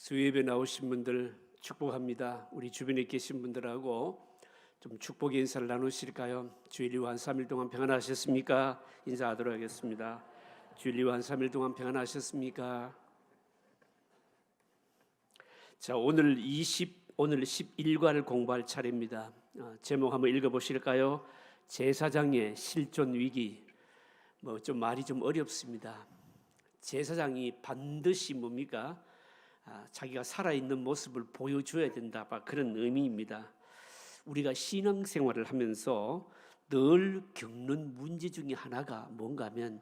수요예배 나오신 분들 축복합니다. 우리 주변에 계신 분들하고 좀 축복의 인사를 나누실까요? 주일이후 한 3일 동안 평안하셨습니까? 인사하도록 하겠습니다. 주일이후 한 3일 동안 평안하셨습니까? 자, 오늘 11과를 공부할 차례입니다. 제목 한번 읽어보실까요? 제사장의 실존 위기. 좀 말이 좀 어렵습니다. 제사장이 반드시 뭡니까? 자기가 살아있는 모습을 보여줘야 된다, 그런 의미입니다. 우리가 신앙생활을 하면서 늘 겪는 문제 중에 하나가 뭔가 하면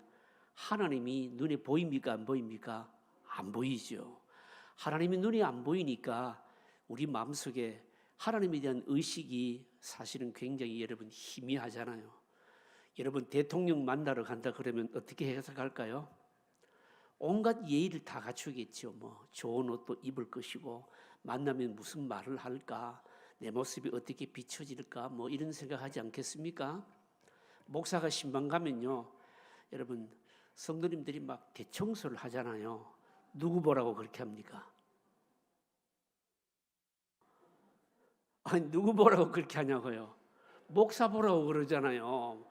하나님이 눈에 보입니까? 안 보입니까? 안 보이죠. 하나님이 눈에 안 보이니까 우리 마음속에 하나님에 대한 의식이 사실은 굉장히 여러분 희미하잖아요. 여러분 대통령 만나러 간다 그러면 어떻게 해석할까요? 온갖 예의를 다 갖추겠죠. 좋은 옷도 입을 것이고 만나면 무슨 말을 할까, 내 모습이 어떻게 비춰질까, 이런 생각하지 않겠습니까? 목사가 신방 가면요, 여러분 성도님들이 막 대청소를 하잖아요. 누구 보라고 그렇게 합니까? 아니, 누구 보라고 그렇게 하냐고요? 목사 보라고 그러잖아요.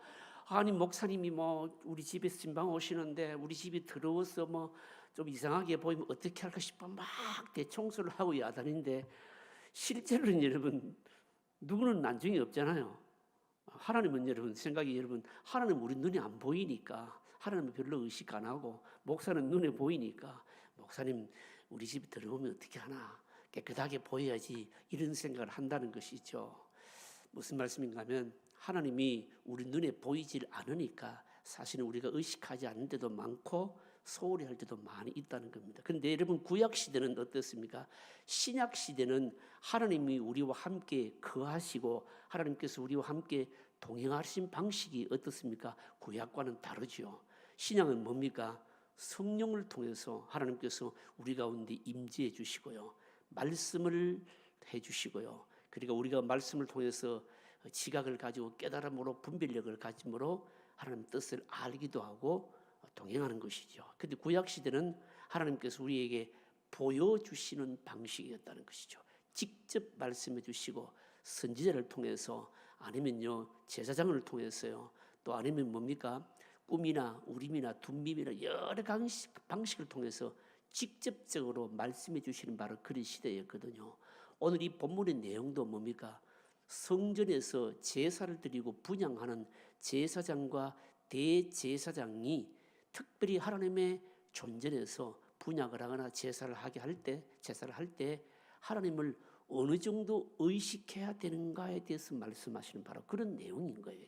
아니, 목사님이 우리 집에 신방 오시는데 우리 집이 더러워서 좀 이상하게 보이면 어떻게 할까 싶어 막 대청소를 하고 야단인데, 실제로는 여러분 누구는 난중이 없잖아요. 하나님은 여러분 생각이, 여러분 하나님 우리 눈에 안 보이니까 하나님은 별로 의식 안 하고, 목사는 눈에 보이니까 목사님 우리 집이 더러우면 어떻게 하나, 깨끗하게 보여야지, 이런 생각을 한다는 것이죠. 무슨 말씀인가 하면 하나님이 우리 눈에 보이질 않으니까 사실은 우리가 의식하지 않는 데도 많고 소홀히 할 때도 많이 있다는 겁니다. 그런데 여러분 구약 시대는 어떻습니까? 신약 시대는 하나님이 우리와 함께 거하시고 하나님께서 우리와 함께 동행하신 방식이 어떻습니까? 구약과는 다르죠. 신약은 뭡니까? 성령을 통해서 하나님께서 우리 가운데 임재해 주시고요, 말씀을 해 주시고요, 그러니까 우리가 말씀을 통해서 지각을 가지고 깨달음으로 분별력을 가짐으로 하나님 뜻을 알기도 하고 동행하는 것이죠. 그런데 구약 시대는 하나님께서 우리에게 보여주시는 방식이었다는 것이죠. 직접 말씀해 주시고 선지자를 통해서, 아니면요 제사장을 통해서요, 또 아니면 뭡니까? 꿈이나 우림이나 둔밈이나 여러 방식을 통해서 직접적으로 말씀해 주시는 바로 그런 시대였거든요. 오늘 이 본문의 내용도 뭡니까? 성전에서 제사를 드리고 분향하는 제사장과 대제사장이 특별히 하나님의 존전에서 분향을 하거나 제사를 할 때 하나님을 어느 정도 의식해야 되는가에 대해서 말씀하시는 바로 그런 내용인 거예요.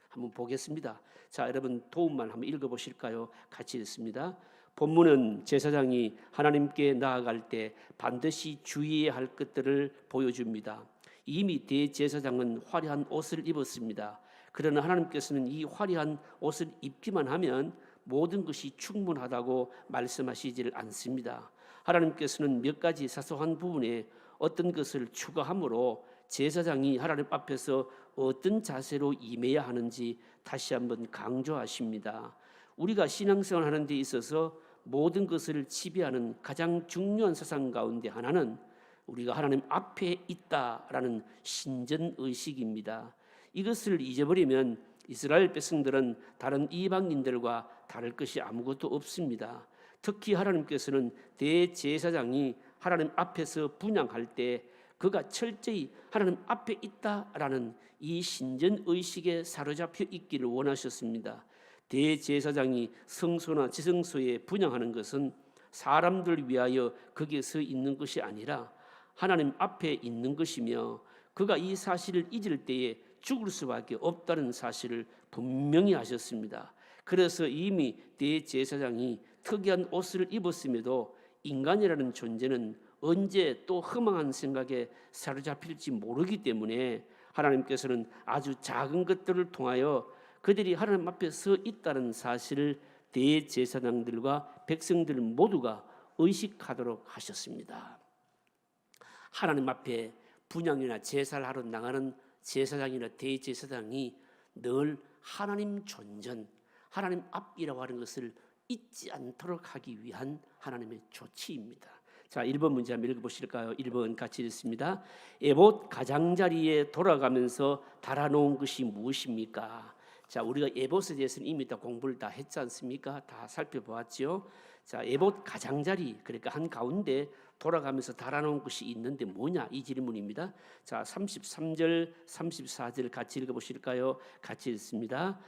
한번 보겠습니다. 자, 여러분 도움만 한번 읽어보실까요? 같이 읽습니다. 본문은 제사장이 하나님께 나아갈 때 반드시 주의해야 할 것들을 보여줍니다. 이미 대제사장은 화려한 옷을 입었습니다. 그러나 하나님께서는 이 화려한 옷을 입기만 하면 모든 것이 충분하다고 말씀하시질 않습니다. 하나님께서는 몇 가지 사소한 부분에 어떤 것을 추가함으로 제사장이 하나님 앞에서 어떤 자세로 임해야 하는지 다시 한번 강조하십니다. 우리가 신앙생활 하는 데 있어서 모든 것을 지배하는 가장 중요한 사상 가운데 하나는 우리가 하나님 앞에 있다라는 신전의식입니다. 이것을 잊어버리면 이스라엘 백성들은 다른 이방인들과 다를 것이 아무것도 없습니다. 특히 하나님께서는 대제사장이 하나님 앞에서 분향할 때 그가 철저히 하나님 앞에 있다라는 이 신전의식에 사로잡혀 있기를 원하셨습니다. 대제사장이 성소나 지성소에 분향하는 것은 사람들 위하여 거기에 서 있는 것이 아니라 하나님 앞에 있는 것이며, 그가 이 사실을 잊을 때에 죽을 수밖에 없다는 사실을 분명히 하셨습니다. 그래서 이미 대제사장이 특이한 옷을 입었음에도 인간이라는 존재는 언제 또 허망한 생각에 사로잡힐지 모르기 때문에 하나님께서는 아주 작은 것들을 통하여 그들이 하나님 앞에 서 있다는 사실을 대제사장들과 백성들 모두가 의식하도록 하셨습니다. 하나님 앞에 분향이나 제사를 하러 나가는 제사장이나 대제사장이 늘 하나님 존전, 하나님 앞이라고 하는 것을 잊지 않도록 하기 위한 하나님의 조치입니다. 자, 1번 문제 한번 읽어보실까요? 1번 같이 읽습니다. 에봇 가장자리에 돌아가면서 달아놓은 것이 무엇입니까? 자, 우리가 에봇에 대해서는 이미 다 공부를 다 했지 않습니까? 다 살펴보았죠. 자, 에봇 가장자리, 그러니까 한 가운데 돌아가면서 달아놓은 것이 있는데 뭐냐? 이 질문입니다. 자, 33절, 34절 같이 읽어보실까요? 같이 읽습니다.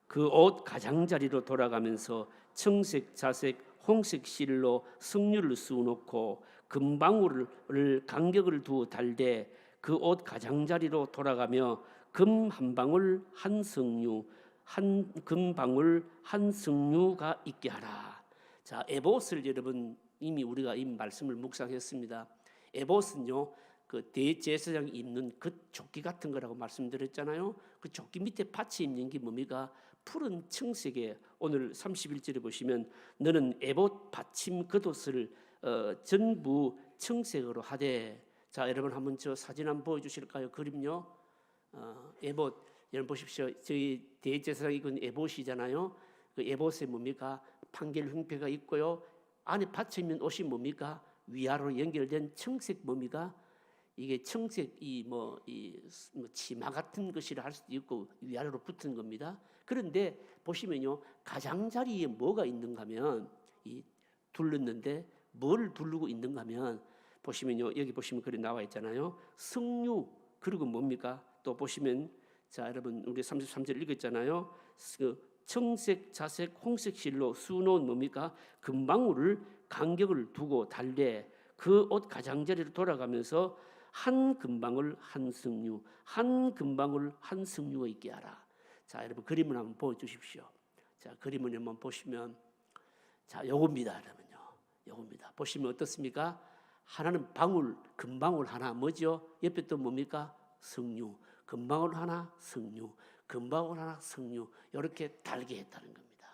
그 옷 가장자리로 돌아가면서 청색, 자색, 홍색 실로 석류를 쑤놓고 금방울을 간격을 두어 달되 그 옷 가장자리로 돌아가며 금 한 방울 한 석류 한 금방울 한 석류가 있게 하라. 자, 에봇을 여러분 이미 우리가 이 말씀을 묵상했습니다. 에봇은요, 그 대제사장이 입는 그 조끼 같은 거라고 말씀드렸잖아요. 그 조끼 밑에 받쳐 입는 게 뭡니까? 푸른 청색에 오늘 31절에 보시면 너는 에봇 받침 겉옷을 전부 청색으로 하되. 자, 여러분 한번 저 사진 한번 보여주실까요? 그림요. 에봇 여러분 보십시오. 저희 대제사장 입은 에봇이잖아요. 그 에봇에 뭡니까? 판결 흉패가 있고요. 안에 받쳐 있는 옷이 뭡니까? 위아래로 연결된 청색 뭡니까? 이게 청색 뭐 치마 같은 것이라 할 수도 있고 위아래로 붙은 겁니다. 그런데 보시면요, 가장자리에 뭐가 있는가면 이 둘렀는데 뭘 두르고 있는가면 보시면요, 여기 보시면 글이 나와 있잖아요. 석류, 그리고 뭡니까? 또 보시면 자, 여러분 우리 33절 읽었잖아요. 그 청색, 자색, 홍색 실로 수놓은 뭡니까? 금방울을 간격을 두고 달되 그 옷 가장자리로 돌아가면서 한 금방울 한 석류, 한 금방울 한 석류가 있게 하라. 자, 여러분 그림을 한번 보여주십시오. 자, 그림을 한번 보시면 자, 요겁니다, 여러분요. 요겁니다. 보시면 어떻습니까? 하나는 방울, 금방울 하나 뭐죠? 옆에 또 뭡니까? 석류. 금방울 하나, 석류. 금방울 하나, 석류. 이렇게 달게 했다는 겁니다.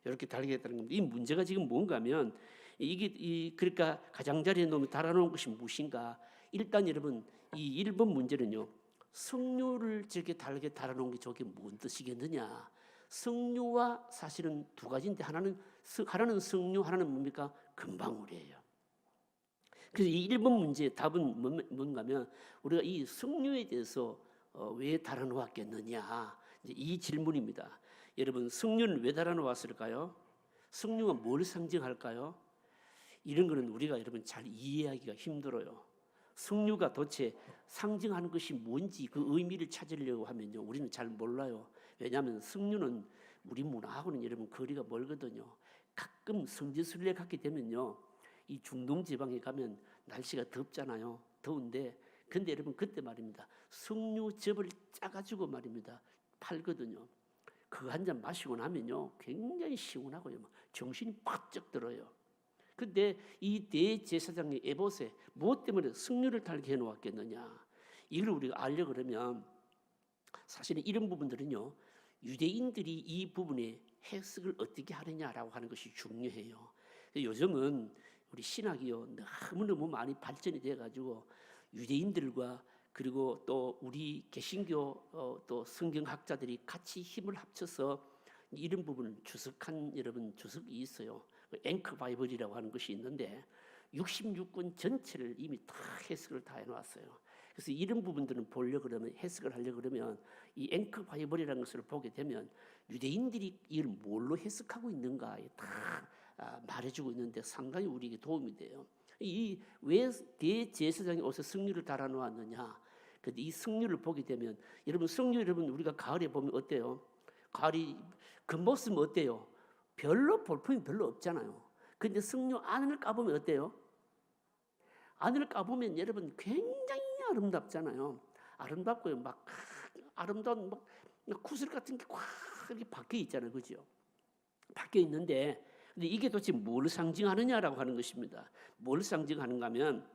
이렇게 달게 했다는 겁니다. 이 문제가 지금 뭔가면 이게 그러니까 가장자리에 놓으면 달아놓은 것이 무엇인가? 일단 여러분 이 1번 문제는요, 석류를 저렇게 달게 달아놓은 게 저게 뭔 뜻이겠느냐? 석류와 사실은 두 가지인데 하나는 석류, 하나는 뭡니까? 금방울이에요. 그래서 이 1번 문제의 답은 뭔가면 우리가 이 석류에 대해서 왜 달아놓았겠느냐? 이 질문입니다. 여러분 석류는 왜 달아놓았을까요? 석류가 뭘 상징할까요? 이런 거는 우리가 여러분 잘 이해하기가 힘들어요. 석류가 도대체 상징하는 것이 뭔지 그 의미를 찾으려고 하면요, 우리는 잘 몰라요. 왜냐하면 석류는 우리 문화하고는 여러분 거리가 멀거든요. 가끔 성지순례 갔게 되면요, 이 중동 지방에 가면 날씨가 덥잖아요. 더운데 근데 여러분 그때 말입니다, 석류즙을 짜가지고 말입니다 팔거든요. 그거 한 잔 마시고 나면요 굉장히 시원하고요, 정신이 바짝 들어요. 근데 이 대제사장의 에봇에 무엇 때문에 석류를 달게 해놓았겠느냐? 이걸 우리가 알려 그러면 사실은 이런 부분들은요, 유대인들이 이 부분에 해석을 어떻게 하느냐라고 하는 것이 중요해요. 요즘은 우리 신학이요 너무너무 많이 발전이 돼가지고 유대인들과 그리고 또 우리 개신교 또 성경학자들이 같이 힘을 합쳐서 이런 부분을 주석한 여러분 주석이 있어요. 앵커 바이블이라고 하는 것이 있는데 66권 전체를 이미 다 해석을 다 해놓았어요. 그래서 이런 부분들은 보려 그러면 해석을 하려 그러면 이 앵커 바이블이라는 것을 보게 되면 유대인들이 이걸 뭘로 해석하고 있는가 다 말해주고 있는데 상당히 우리에게 도움이 돼요. 이 왜 대제사장이 옷에 석류를 달아놓았느냐? 근데 이 석류를 보게 되면 여러분 석류 여러분 우리가 가을에 보면 어때요? 가을이 겉모습은 어때요? 별로 볼품이 별로 없잖아요. 근데 석류 안을 까보면 어때요? 안을 까보면 여러분 굉장히 아름답잖아요. 아름답고요, 막 아름다운 막 구슬 같은 게 꽉 이렇게 박혀 있잖아요, 그죠? 박혀 있는데, 근데 이게 도대체 뭘 상징하느냐라고 하는 것입니다. 뭘 상징하는가면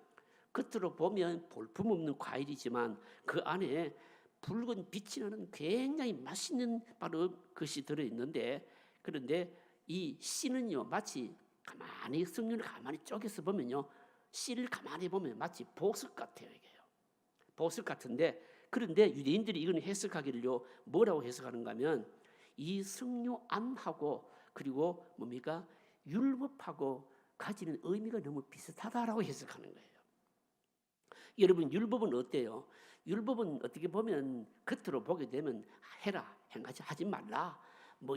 겉으로 보면 볼품 없는 과일이지만 그 안에 붉은 빛이 나는 굉장히 맛있는 바로 것이 들어 있는데, 그런데 이 씨는요 마치 가만히 석류를 가만히 쪼개서 보면요, 씨를 가만히 보면 마치 보석 같아요. 이게요 보석 같은데, 그런데 유대인들이 이건 해석하기를요 뭐라고 해석하는가 하면 이 석류 안하고 그리고 뭡니까 율법하고 가지는 의미가 너무 비슷하다라고 해석하는 거예요. 여러분, 율법은 어때요? 율법은 어떻게 보면 겉으로 보게 되면 해라, 행하지 하지 말라, 뭐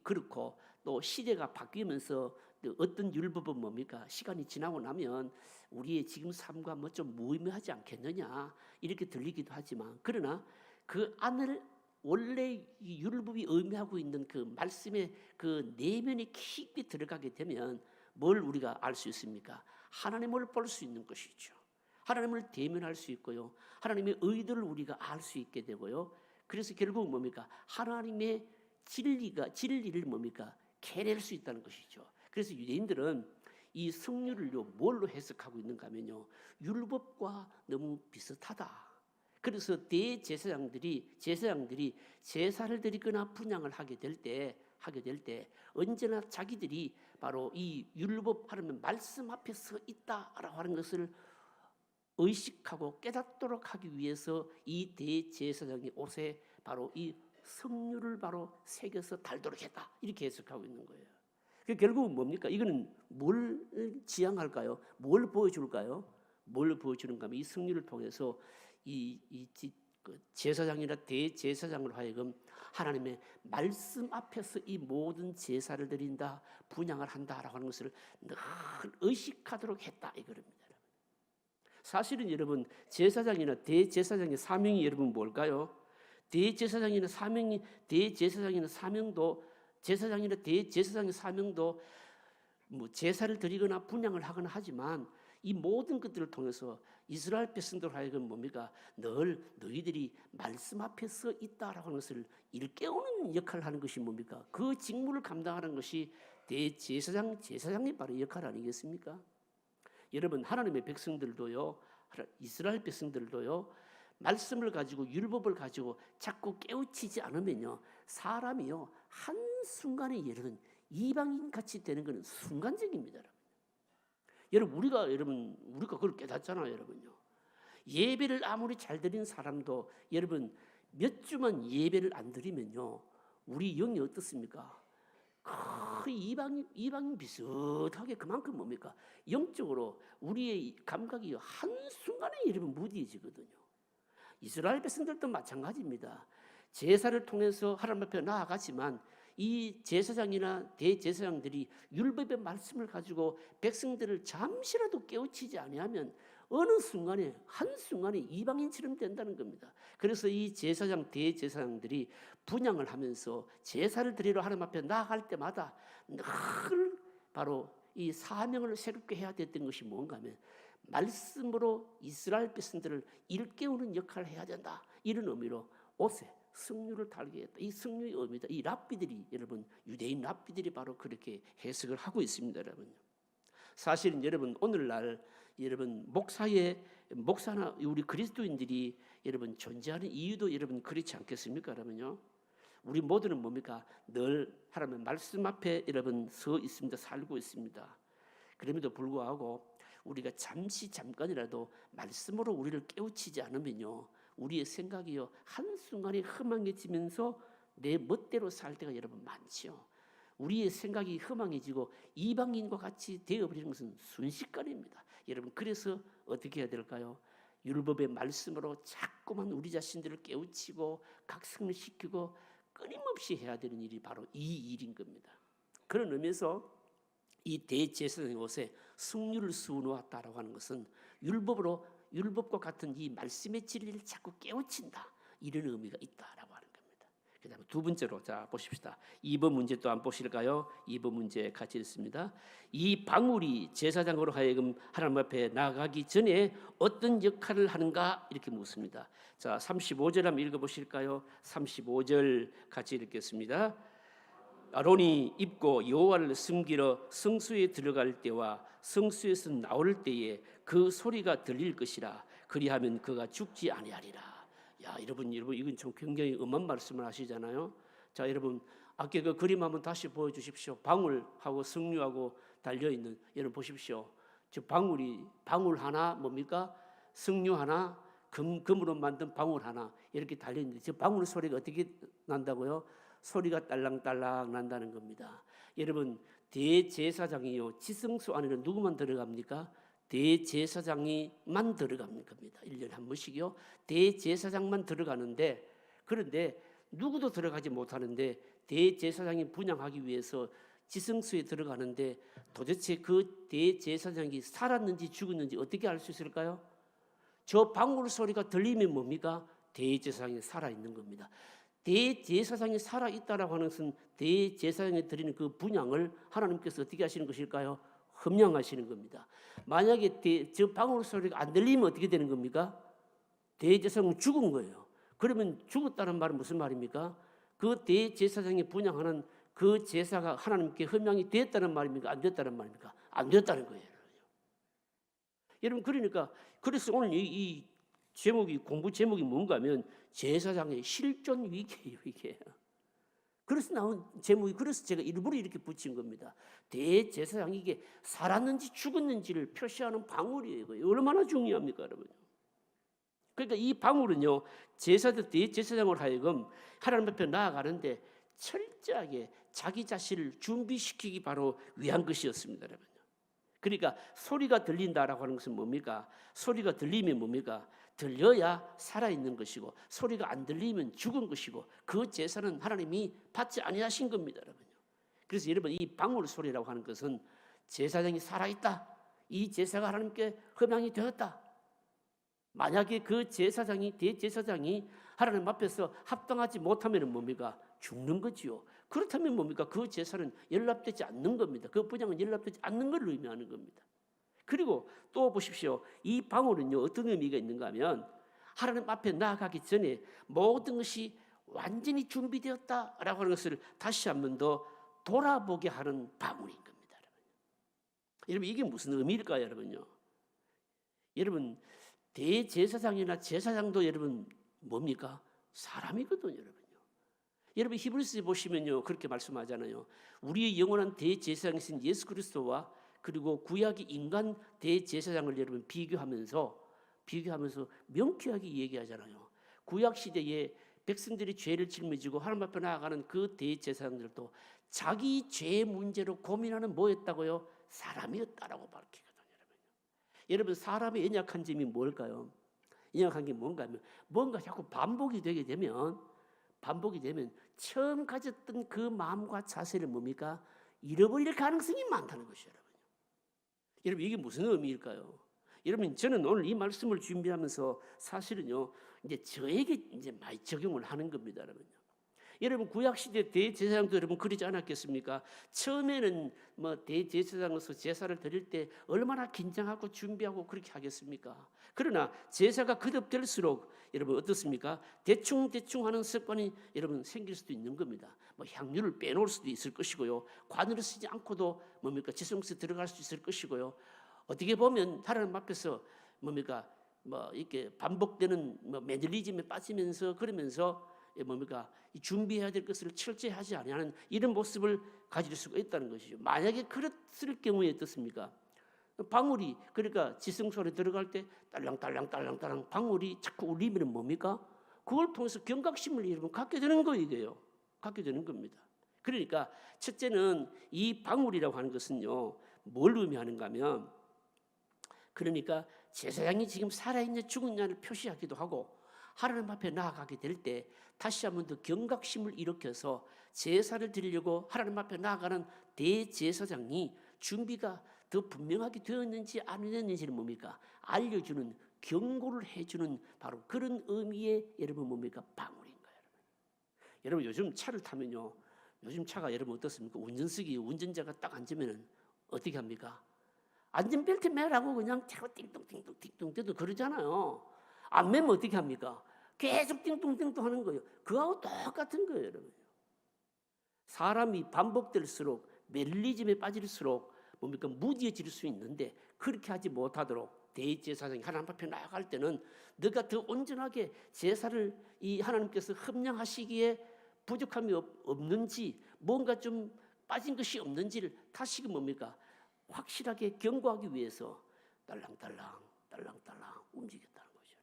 그렇고, 또 시대가 바뀌면서 어떤 율법은 뭡니까? 시간이 지나고 나면 우리의 지금 삶과 뭐 좀 무의미하지 않겠느냐 이렇게 들리기도 하지만, 그러나 그 안을 원래 이 율법이 의미하고 있는 그 말씀의 그 내면에 깊이 들어가게 되면 뭘 우리가 알 수 있습니까? 하나님을 볼 수 있는 것이죠. 하나님을 대면할 수 있고요. 하나님의 의도를 우리가 알 수 있게 되고요. 그래서 결국 뭡니까? 하나님의 진리를 뭡니까? 캐낼 수 있다는 것이죠. 그래서 유대인들은 이 성류를요 뭘로 해석하고 있는가 하면요, 율법과 너무 비슷하다. 그래서 제사장들이 제사를 드리거나 분향을 하게 될 때 언제나 자기들이 바로 이 율법 하려면 말씀 앞에 서 있다라고 하는 것을 의식하고 깨닫도록 하기 위해서 이 대제사장의 옷에 바로 이 성류를 바로 새겨서 달도록 했다, 이렇게 해석하고 있는 거예요. 결국은 뭡니까? 이거는 뭘 지향할까요? 뭘 보여줄까요? 뭘 보여주는가 하면 이 성류를 통해서 제사장이나 대제사장으로 하여금 하나님의 말씀 앞에서 이 모든 제사를 드린다, 분향을 한다라고 하는 것을 늘 의식하도록 했다, 이거입니다. 사실은 여러분, 제사장이나 대제사장의 사명이 여러분 뭘까요? 대제사장이나 사명도 제사장이나 대제사장의 사명도 뭐 제사를 드리거나 분향을 하거나 하지만, 이 모든 것들을 통해서 이스라엘 백성들 하여금 뭡니까? 늘 너희들이 말씀 앞에 서 있다라고 하는 것을 일깨우는 역할을 하는 것이 뭡니까? 그 직무를 감당하는 것이 제사장의 바로 역할 아니겠습니까? 여러분, 하나님의 백성들도요, 이스라엘 백성들도요, 말씀을 가지고 율법을 가지고 자꾸 깨우치지 않으면요, 사람이요 한순간에 여러분 이방인 같이 되는 것은 순간적입니다. 여러분, 우리가 그걸 깨닫잖아요. 여러분요, 예배를 아무리 잘 드린 사람도 여러분 몇 주만 예배를 안 드리면요, 우리 영이 어떻습니까? 그 이방인 비슷하게 그만큼 뭡니까? 영적으로 우리의 감각이 한순간에 여러분 무디해지거든요. 이스라엘 백성들도 마찬가지입니다. 제사를 통해서 하나님 앞에 나아가지만 이 제사장이나 대제사장들이 율법의 말씀을 가지고 백성들을 잠시라도 깨우치지 아니하면 어느 순간에 한순간에 이방인처럼 된다는 겁니다. 그래서 이 제사장 대제사장들이 분향을 하면서 제사를 드리러 하나님 앞에 나아갈 때마다 늘 바로 이 사명을 새롭게 해야 됐던 것이 뭔가 하면 말씀으로 이스라엘 백성들을 일깨우는 역할을 해야 된다, 이런 의미로 옷에 성류를 달게 했다. 이 성류의 의미다. 이 랍비들이 여러분, 유대인 랍비들이 바로 그렇게 해석을 하고 있습니다. 여러분, 사실은 여러분 오늘날 여러분 목사나 우리 그리스도인들이 여러분 존재하는 이유도 여러분 그렇지 않겠습니까? 여러분요, 우리 모두는 뭡니까? 늘 하나님의 말씀 앞에 여러분 서 있습니다. 살고 있습니다. 그럼에도 불구하고 우리가 잠깐이라도 말씀으로 우리를 깨우치지 않으면요, 우리의 생각이요 한순간에 허망해지면서 내 멋대로 살 때가 여러분 많죠. 우리의 생각이 허망해지고 이방인과 같이 되어버리는 것은 순식간입니다. 여러분, 그래서 어떻게 해야 될까요? 율법의 말씀으로 자꾸만 우리 자신들을 깨우치고 각성시키고 끊임없이 해야 되는 일이 바로 이 일인 겁니다. 그런 의미에서 이 대제사장의 옷에 성류를 씌워놓았다라고 하는 것은 율법과 같은 이 말씀의 진리를 자꾸 깨우친다, 이런 의미가 있다라고 하는 겁니다. 그 다음에 두 번째로 자 보십시다. 2번 문제 또 안 보실까요? 2번 문제 같이 읽습니다. 이 방울이 제사장으로 하여금 하나님 앞에 나가기 전에 어떤 역할을 하는가, 이렇게 묻습니다. 자, 35절 한번 읽어보실까요? 35절 같이 읽겠습니다. 아론이 입고 여호와를 섬기러 성소에 들어갈 때와 성소에서 나올 때에 그 소리가 들릴 것이라. 그리하면 그가 죽지 아니하리라. 야, 여러분 이건 좀 굉장히 엄한 말씀을 하시잖아요. 자, 여러분 아까 그 그림 한번 다시 보여주십시오. 방울하고 성류하고 달려 있는, 여러분 보십시오. 저 방울 하나 뭡니까? 성류 하나, 금으로 만든 방울 하나 이렇게 달려 있는데, 저 방울 소리가 어떻게 난다고요? 소리가 딸랑딸랑 난다는 겁니다. 여러분, 대제사장이요 지성소 안에는 누구만 들어갑니까? 대제사장이만 들어가는 겁니다. 1년에 한 번씩이요. 대제사장만 들어가는데, 그런데 누구도 들어가지 못하는데 대제사장이 분향하기 위해서 지성소에 들어가는데, 도대체 그 대제사장이 살았는지 죽었는지 어떻게 알 수 있을까요? 저 방울 소리가 들리면 뭡니까? 대제사장이 살아있는 겁니다. 대제사장이 살아있다라고 하는 것은 대제사장이 드리는 그 분향을 하나님께서 어떻게 하시는 것일까요? 흠양하시는 겁니다. 만약에 저 방울 소리가 안 들리면 어떻게 되는 겁니까? 대제사장은 죽은 거예요. 그러면 죽었다는 말은 무슨 말입니까? 그 대제사장이 분향하는 그 제사가 하나님께 흠양이 됐다는 말입니까? 안 됐다는 말입니까? 안 됐다는 거예요. 여러분, 그러니까 그래서 오늘 이 제목이, 공부 제목이 뭔가 하면 제사장의 실존 위기예요, 이게. 그래서 나온 제목이, 그래서 제가 일부러 이렇게 붙인 겁니다. 대제사장이 이게 살았는지 죽었는지를 표시하는 방울이에요. 이거 얼마나 중요합니까, 여러분? 그러니까 이 방울은요, 대제사장으로 하여금 하나님 앞에 나아가는데 철저하게 자기 자신을 준비시키기 바로 위한 것이었습니다, 여러분. 그러니까 소리가 들린다라고 하는 것은 뭡니까? 소리가 들리면 뭡니까? 들려야 살아있는 것이고, 소리가 안 들리면 죽은 것이고, 그 제사는 하나님이 받지 아니하신 겁니다, 여러분. 그래서 여러분, 이 방울 소리라고 하는 것은 제사장이 살아있다, 이 제사가 하나님께 흠양이 되었다, 만약에 그 대제사장이 하나님 앞에서 합당하지 못하면 뭡니까? 죽는 거지요. 그렇다면 뭡니까? 그 제사는 연락되지 않는 겁니다. 그 분향은 연락되지 않는 걸 의미하는 겁니다. 그리고 또 보십시오. 이 방울은요, 어떤 의미가 있는가 하면 하나님 앞에 나아가기 전에 모든 것이 완전히 준비되었다라고 하는 것을 다시 한 번 더 돌아보게 하는 방울인 겁니다. 여러분, 이게 무슨 의미일까요, 여러분요? 여러분, 대제사장이나 제사장도 여러분 뭡니까? 사람이거든요, 여러분요. 여러분, 히브리서에 보시면요, 그렇게 말씀하잖아요. 우리의 영원한 대제사장이신 예수 그리스도와 그리고 구약의 인간 대제사장을 여러분 비교하면서 명쾌하게 얘기하잖아요. 구약 시대에 백성들이 죄를 짊어지고 하나님 앞에 나아가는 그 대제사장들도 자기 죄 문제로 고민하는 뭐였다고요? 사람이었다라고 밝히거든요, 여러분, 사람의 연약한 점이 뭘까요? 연약한 게 뭔가 하면 뭔가 자꾸 반복이 되면 처음 가졌던 그 마음과 자세를 뭡니까? 잃어버릴 가능성이 많다는 것이에요, 여러분, 이게 무슨 의미일까요? 여러분, 저는 오늘 이 말씀을 준비하면서 사실은요, 이제 저에게 이제 많이 적용을 하는 겁니다, 여러분요. 여러분, 구약 시대 대제사장도 여러분 그러지 않았겠습니까? 처음에는 뭐 대제사장으로서 제사를 드릴 때 얼마나 긴장하고 준비하고 그렇게 하겠습니까? 그러나 제사가 거듭될수록 여러분 어떻습니까? 대충 하는 습관이 여러분 생길 수도 있는 겁니다. 뭐 향유를 빼놓을 수도 있을 것이고요, 관을 쓰지 않고도 뭡니까 지성소에 들어갈 수 있을 것이고요. 어떻게 보면 하나님 앞에서 뭡니까 뭐 이렇게 반복되는 뭐 매너리즘에 빠지면서 그러면서 뭡니까 준비해야 될 것을 철저히 하지 아니하는 이런 모습을 가질 수가 있다는 것이죠. 만약에 그랬을 경우에 어떻습니까? 방울이, 그러니까 지성소에 들어갈 때 딸랑딸랑 방울이 자꾸 울리면 뭡니까? 그걸 통해서 경각심을 여러분 갖게 되는 거예요. 갖게 되는 겁니다. 그러니까 첫째는 이 방울이라고 하는 것은요, 뭘 의미하는가 하면, 그러니까 제사장이 지금 살아있냐 죽었냐를 표시하기도 하고, 하나님 앞에 나아가게 될 때 다시 한번 더 경각심을 일으켜서 제사를 드리려고 하나님 앞에 나아가는 대제사장이 준비가 더 분명하게 되었는지 안 되었는지를 뭡니까 알려주는, 경고를 해주는 바로 그런 의미의 여러분 뭡니까 방울인 거예요. 여러분, 요즘 차를 타면요, 요즘 차가 여러분 어떻습니까? 운전석이 운전자가 딱 앉으면 어떻게 합니까? 안전벨트 매라고 그냥 차가 띵동띵동 떼도 그러잖아요. 안 매면 어떻게 합니까? 계속 띵동띵동 하는 거예요. 그거하고 똑같은 거예요, 여러분. 사람이 반복될수록 멜리즘에 빠질수록 뭡니까 무디해질 수 있는데, 그렇게 하지 못하도록 대제사장이 하나님 앞에 나아갈 때는 너가 더 온전하게 제사를 이 하나님께서 흠양하시기에 부족함이 없는지, 뭔가 좀 빠진 것이 없는지를 다시 뭡니까 확실하게 경고하기 위해서 딸랑딸랑 움직였다는 거죠,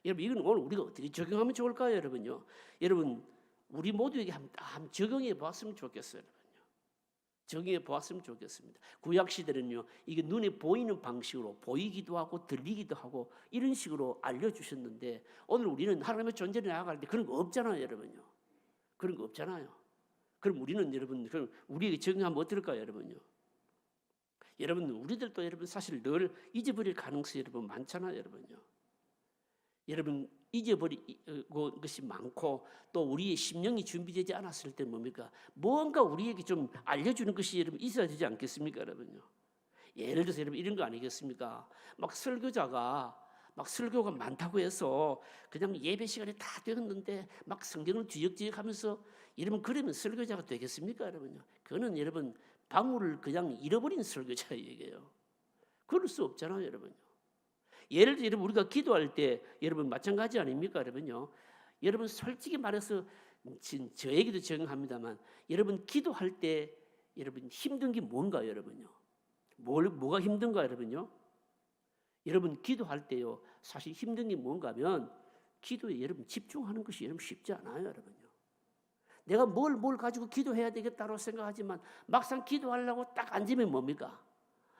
여러분, 이건 오늘 우리가 어떻게 적용하면 좋을까요, 여러분요? 여러분, 우리 모두에게 한번 적용해 봤으면 좋겠어요, 여러분요. 정의해 보았으면 좋겠습니다. 구약 시대는요, 이게 눈에 보이는 방식으로 보이기도 하고 들리기도 하고 이런 식으로 알려주셨는데 오늘 우리는 하나님의 존재를 나아갈 때 그런 거 없잖아요, 여러분요. 그런 거 없잖아요. 그럼 우리는 여러분, 그럼 우리에게 정의하면 어떨까요, 여러분요? 여러분, 우리들도 여러분 사실 늘 잊어버릴 가능성이 여러분 많잖아요, 여러분요. 여러분 잊어버리고 것이 많고 또 우리의 심령이 준비되지 않았을 때 뭡니까? 뭔가 우리에게 좀 알려주는 것이 여러분 있어야 되지 않겠습니까, 여러분요? 예를 들어서 여러분 이런 거 아니겠습니까? 막 설교자가 막 설교가 많다고 해서 그냥 예배 시간이 다 되었는데 막 성경을 뒤적뒤적하면서 여러분 그러면 설교자가 되겠습니까, 여러분요? 그거는 여러분 방울을 그냥 잃어버린 설교자 얘기예요. 그럴 수 없잖아요, 여러분요. 예를 들어 여러분 우리가 기도할 때 여러분 마찬가지 아닙니까, 여러분요? 여러분 솔직히 말해서 저에게도 적용합니다만 여러분 기도할 때 여러분 힘든 게 뭔가요, 여러분요? 뭐가 힘든가, 여러분요? 여러분 기도할 때요 사실 힘든 게 뭔가면 기도에 여러분 집중하는 것이 여러분 쉽지 않아요, 여러분요. 내가 뭘 가지고 기도해야 되겠다고 생각하지만 막상 기도하려고 딱 앉으면 뭡니까?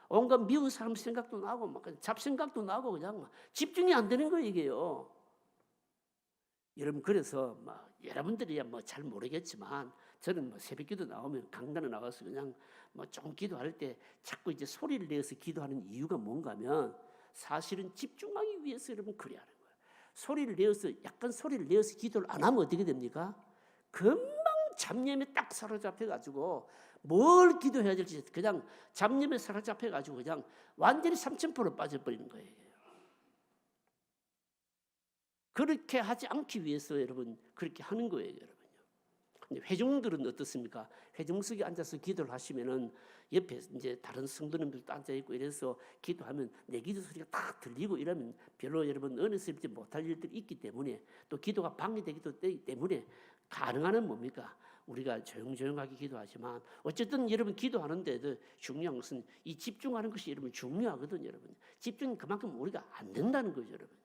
온갖 미운 사람 생각도 나고 막 잡생각도 나고 그냥 막 집중이 안 되는 거예요, 이게요. 여러분 그래서 막 여러분들이야 뭐 잘 모르겠지만 저는 뭐 새벽기도 나오면 강단에 나가서 그냥 뭐 조금 기도할 때 자꾸 이제 소리를 내서 기도하는 이유가 뭔가면 사실은 집중하기 위해서 여러분 그래야 하는 거예요. 소리를 내어서 약간 소리를 내어서 기도를 안 하면 어떻게 됩니까? 금방 잡념에 딱 사로잡혀가지고 뭘 기도해야 될지 그냥 잡념에 사로잡혀가지고 그냥 완전히 3000% 빠져버리는 거예요. 그렇게 하지 않기 위해서 여러분 그렇게 하는 거예요, 여러분요. 근데 회중들은 어떻습니까? 회중석에 앉아서 기도를 하시면은 옆에 이제 다른 성도님들도 앉아 있고 이래서 기도하면 내 기도 소리가 딱 들리고 이러면 별로 여러분 은혜스럽지 못할 일들이 있기 때문에 또 기도가 방해되기도 되기 때문에 가능한 뭡니까? 우리가 조용조용하게 기도하지만 어쨌든 여러분 기도하는데도 중요한 것은 이 집중하는 것이 여러분 중요하거든요, 여러분. 집중이 그만큼 우리가 안 된다는 거죠, 여러분.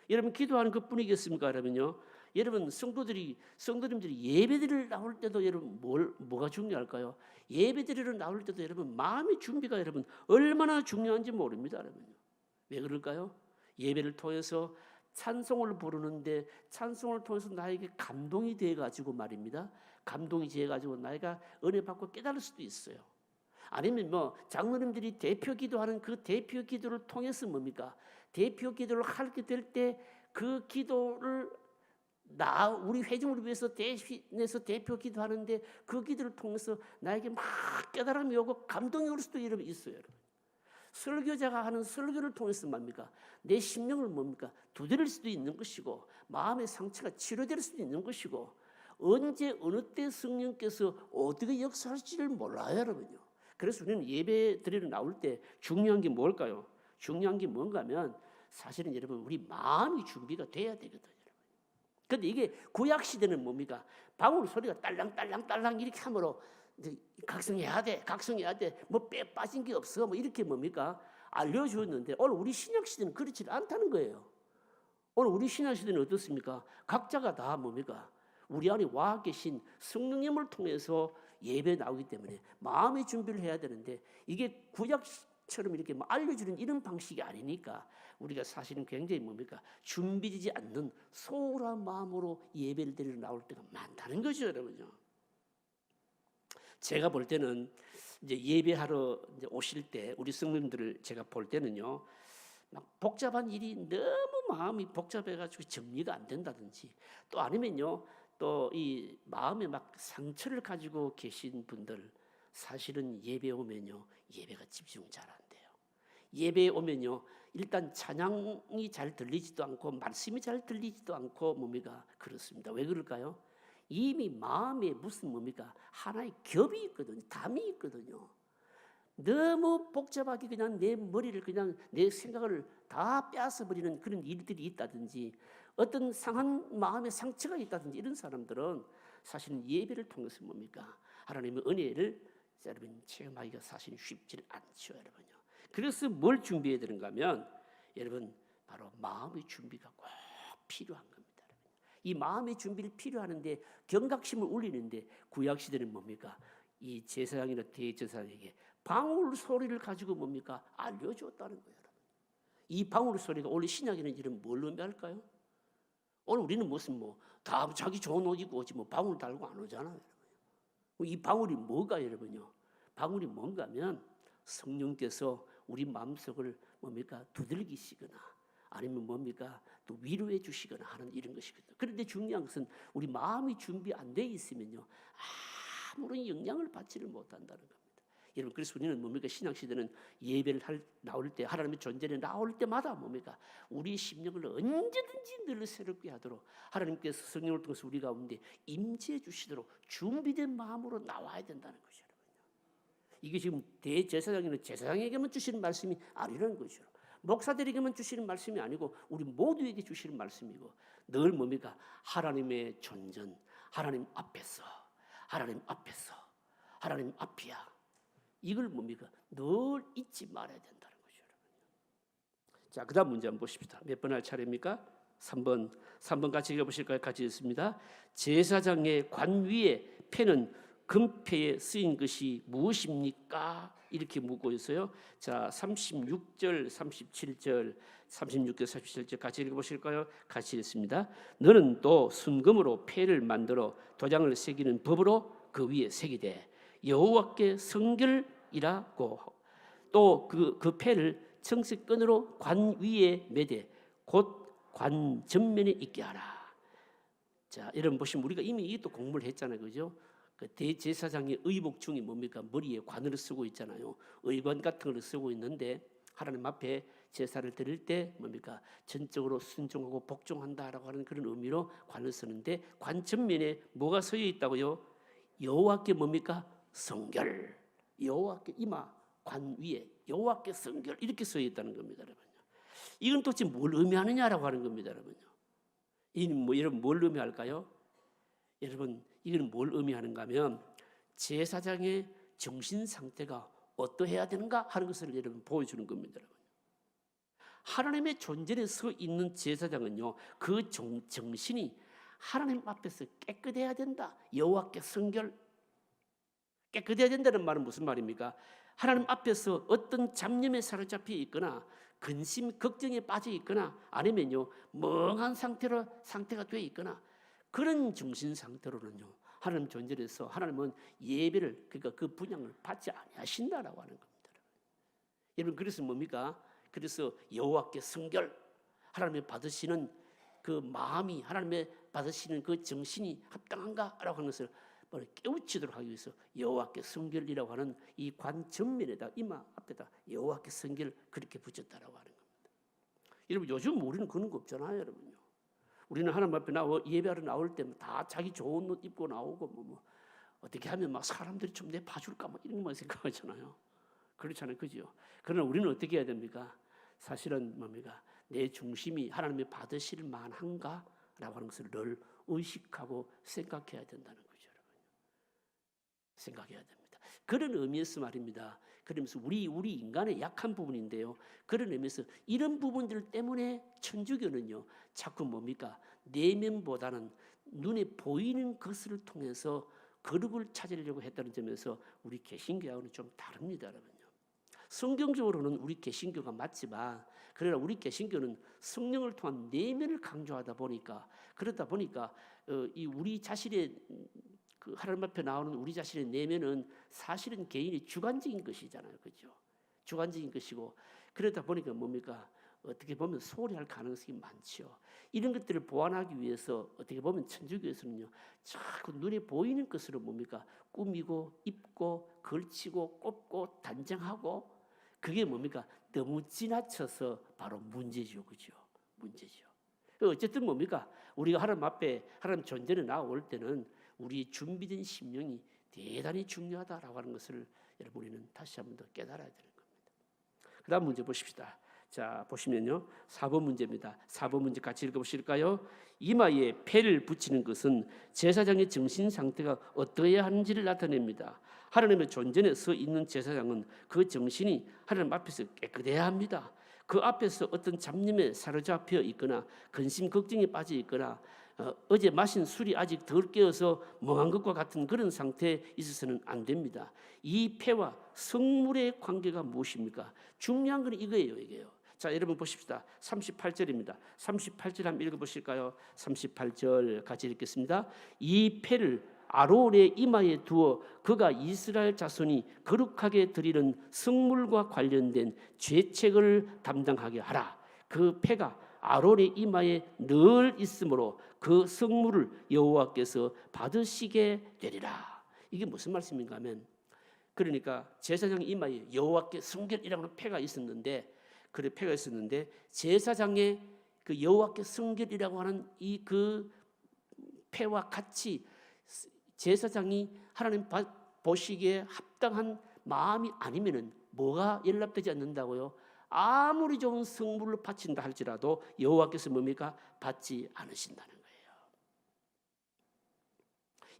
여러분 기도하는 것뿐이겠습니까, 여러분요? 여러분 성도님들이 예배드리러 나올 때도 여러분 뭐가 중요할까요? 예배드리러 나올 때도 여러분 마음의 준비가 여러분 얼마나 중요한지 모릅니다, 여러분요. 왜 그럴까요? 예배를 통해서 찬송을 부르는데 찬송을 통해서 나에게 감동이 돼 가지고 말입니다. 감동이 돼 가지고 나이가 은혜 받고 깨달을 수도 있어요. 아니면 뭐 장로님들이 대표 기도하는 그 대표 기도를 통해서 뭡니까? 대표 기도를 하게 될 때 그 기도를 우리 회중을 위해서 대신해서 대표 기도하는데 그 기도를 통해서 나에게 막 깨달음이 오고 감동이 올 수도 여러분 있어요, 여러분. 설교자가 하는 설교를 통해서 뭡니까? 내 심령을 뭡니까? 두드릴 수도 있는 것이고 마음의 상처가 치료될 수도 있는 것이고 언제 어느 때 성령께서 어떻게 역사할지를 몰라요, 여러분요. 그래서 우리는 예배 드리러 나올 때 중요한 게 뭘까요? 중요한 게 뭔가 하면 사실은 여러분 우리 마음이 준비가 돼야 되거든요. 근데 이게 구약 시대는 뭡니까? 방울 소리가 딸랑딸랑딸랑 이렇게 함으로 이제 각성해야 돼. 뭐 빼 빠진 게 없어. 뭐 이렇게 뭡니까? 알려주었는데 오늘 우리 신약 시대는 그렇지 않다는 거예요. 오늘 우리 신약 시대는 어떻습니까? 각자가 다 뭡니까? 우리 안에 와 계신 성령님을 통해서 예배 나오기 때문에 마음의 준비를 해야 되는데 이게 구약처럼 이렇게 뭐 알려주는 이런 방식이 아니니까 우리가 사실은 굉장히 뭡니까? 준비되지 않는 소홀한 마음으로 예배를 드리러 나올 때가 많다는 거죠, 여러분요. 제가 볼 때는 이제 예배하러 이제 오실 때 우리 성도님들을 제가 볼 때는요, 막 복잡한 일이 너무 마음이 복잡해가지고 정리가 안 된다든지 또 아니면요, 또 이 마음에 막 상처를 가지고 계신 분들 사실은 예배 오면요, 예배가 집중 잘 안 돼요. 예배에 오면요, 일단 찬양이 잘 들리지도 않고 말씀이 잘 들리지도 않고 뭡니까? 그렇습니다. 왜 그럴까요? 이미 마음에 무슨 뭡니까? 하나의 겹이 있거든요. 담이 있거든요. 너무 복잡하게 그냥 내 머리를 그냥 내 생각을 다 빼앗아버리는 그런 일들이 있다든지 어떤 상한 마음의 상처가 있다든지 이런 사람들은 사실은 예배를 통해서 뭡니까? 하나님의 은혜를 여러분 체험하기가 사실 쉽지 않죠, 여러분요. 그래서 뭘 준비해야 되는가 하면 여러분 바로 마음의 준비가 꼭 필요한 겁니다. 이 마음의 준비를 필요하는데 경각심을 울리는데 구약 시대는 뭡니까? 이 제사장이나 대제사장에게 방울 소리를 가지고 뭡니까? 알려줬다는 거예요. 이 방울 소리가 원래 신약에는 이런 뭘 의미할까요? 오늘 우리는 무슨 다 자기 좋은 옷 입고 오지 방울 달고 안 오잖아요. 이 방울이 뭐가 여러분요? 방울이 뭔가 하면 성령께서 우리 마음속을 뭡니까? 두들기시거나 아니면 뭡니까? 또 위로해 주시거나 하는 이런 것이거든요. 그런데 중요한 것은 우리 마음이 준비 안 돼 있으면요, 아무런 영향을 받지를 못한다는 겁니다. 여러분, 그래서 우리는 뭡니까? 신앙시대는 예배를 나올 때, 하나님의 존재에 나올 때마다 뭡니까? 우리 심령을 언제든지 늘 새롭게 하도록 하나님께서 성령을 통해서 우리 가운데 임재해 주시도록 준비된 마음으로 나와야 된다는 것이죠. 이게 지금 대제사장이나 제사장에게만 주시는 말씀이 아니라는 거죠. 목사들에게만 주시는 말씀이 아니고 우리 모두에게 주시는 말씀이고, 늘 뭡니까? 하나님의 존전, 하나님 앞에서 하나님 앞이야. 이걸 뭡니까? 늘 잊지 말아야 된다는 거죠. 자, 그 다음 문제 한번 보십시다. 몇 번 할 차례입니까? 3번 같이 읽어보실까요? 같이 읽습니다. 제사장의 관 위에 패는 금패에 쓰인 것이 무엇입니까? 이렇게 묻고 있어요. 자, 36절, 37절, 36절, 37절 같이 읽어보실까요? 같이 읽습니다. 너는 또 순금으로 패를 만들어 도장을 새기는 법으로 그 위에 새기되 여호와께 성결이라고, 또 그 패를 청색끈으로 관 위에 매되 곧 관 전면에 있게 하라. 자, 여러분 보시면 우리가 이미 이것도 공부를 했잖아요, 그죠? 그 대제사장의 의복 중에 뭡니까? 머리에 관을 쓰고 있잖아요. 의관 같은 걸 쓰고 있는데 하나님 앞에 제사를 드릴 때 뭡니까? 전적으로 순종하고 복종한다라고 하는 그런 의미로 관을 쓰는데, 관 전면에 뭐가 서여 있다고요? 여호와께 뭡니까? 성결. 여호와께 이마 관 위에 여호와께 성결 이렇게 써 있다는 겁니다, 여러분요. 이건 도대체 뭘 의미하느냐라고 하는 겁니다, 여러분요. 이는 여러분 뭘 의미할까요? 여러분, 이건 뭘 의미하는가 하면 제사장의 정신 상태가 어떠해야 되는가 하는 것을 여러분 보여주는 겁니다, 여러분. 하나님의 존재에 서 있는 제사장은요, 그 정신이 하나님 앞에서 깨끗해야 된다. 여호와께 성결. 깨끗해야 된다는 말은 무슨 말입니까? 하나님 앞에서 어떤 잡념에 사로잡혀 있거나 근심, 걱정에 빠져 있거나 아니면요 멍한 상태가 되어 있거나 그런 정신 상태로는요 하나님 존재에서 하나님은 예배를, 그러니까 그 분향을 받지 아니하신다라고 하는 겁니다. 여러분, 그래서 뭡니까? 그래서 여호와께 성결, 하나님의 받으시는 그 마음이, 하나님의 받으시는 그 정신이 합당한가라고 하는 것을 깨우치도록 하기 위해서 여호와께 성결이라고 하는 이 관 전면에다, 이마 앞에다 여호와께 성결 그렇게 붙였다라고 하는 겁니다. 여러분, 요즘 우리는 그런 거 없잖아요, 여러분요. 우리는 하나님 앞에 예배하러 나올 때 다 자기 좋은 옷 입고 나오고 어떻게 하면 막 사람들이 좀 내 봐줄까 이런 것만 생각하잖아요. 그렇잖아요, 그죠? 그러나 우리는 어떻게 해야 됩니까? 사실은 뭡니까? 내 중심이 하나님의 받으실 만한가라고 하는 것을 늘 의식하고 생각해야 된다는 거죠. 생각해야 됩니다. 그런 의미에서 말입니다. 그러면서 우리 인간의 약한 부분인데요. 그런 의미에서 이런 부분들 때문에 천주교는요 자꾸 뭡니까? 내면보다는 눈에 보이는 것을 통해서 거룩을 찾으려고 했다는 점에서 우리 개신교하고는 좀 다릅니다, 여러분요. 성경적으로는 우리 개신교가 맞지만, 그러나 우리 개신교는 성령을 통한 내면을 강조하다 보니까, 그러다 보니까 이 우리 자신의 그 하나님 앞에 나오는 우리 자신의 내면은 사실은 개인의 주관적인 것이잖아요, 그렇죠? 주관적인 것이고, 그러다 보니까 뭡니까? 어떻게 보면 소홀히 할 가능성이 많죠. 이런 것들을 보완하기 위해서 어떻게 보면 천주교에서는요 자꾸 눈에 보이는 것으로 뭡니까? 꾸미고 입고 걸치고 꼽고 단정하고, 그게 뭡니까? 너무 지나쳐서 바로 문제죠, 그죠? 문제죠. 어쨌든 뭡니까? 우리가 하나님 앞에 하나님 존재에 나올 때는 우리 준비된 심령이 대단히 중요하다라고 하는 것을 여러분 우리는 다시 한번 더 깨달아야 되는 겁니다. 그 다음 문제 보십시다. 자, 보시면요 4번 문제입니다. 4번 문제 같이 읽어보실까요? 이마에 패를 붙이는 것은 제사장의 정신 상태가 어떠해야 하는지를 나타냅니다. 하나님의 존전에 서 있는 제사장은 그 정신이 하나님 앞에서 깨끗해야 합니다. 그 앞에서 어떤 잡념에 사로잡혀 있거나 근심 걱정에 빠져 있거나 어제 마신 술이 아직 덜 깨어서 멍한 것과 같은 그런 상태에 있어서는 안 됩니다. 이 폐와 성물의 관계가 무엇입니까? 중요한 건 이거예요. 이게요. 자, 여러분 보십시다. 38절입니다. 38절 한번 읽어보실까요? 38절 같이 읽겠습니다. 이 폐를 아론의 이마에 두어 그가 이스라엘 자손이 거룩하게 드리는 성물과 관련된 죄책을 담당하게 하라. 그 폐가 아론의 이마에 늘 있으므로 그 성물을 여호와께서 받으시게 되리라. 이게 무슨 말씀인가 하면, 그러니까 제사장 이마에 여호와께 성결이라는 폐가 있었는데, 그래 폐가 있었는데 제사장의 그 여호와께 성결이라고 하는 이 그 폐와 같이 제사장이 하나님 보시기에 합당한 마음이 아니면은 뭐가 연락되지 않는다고요? 아무리 좋은 성물을 바친다 할지라도 여호와께서 뭡니까? 받지 않으신다는 거예요.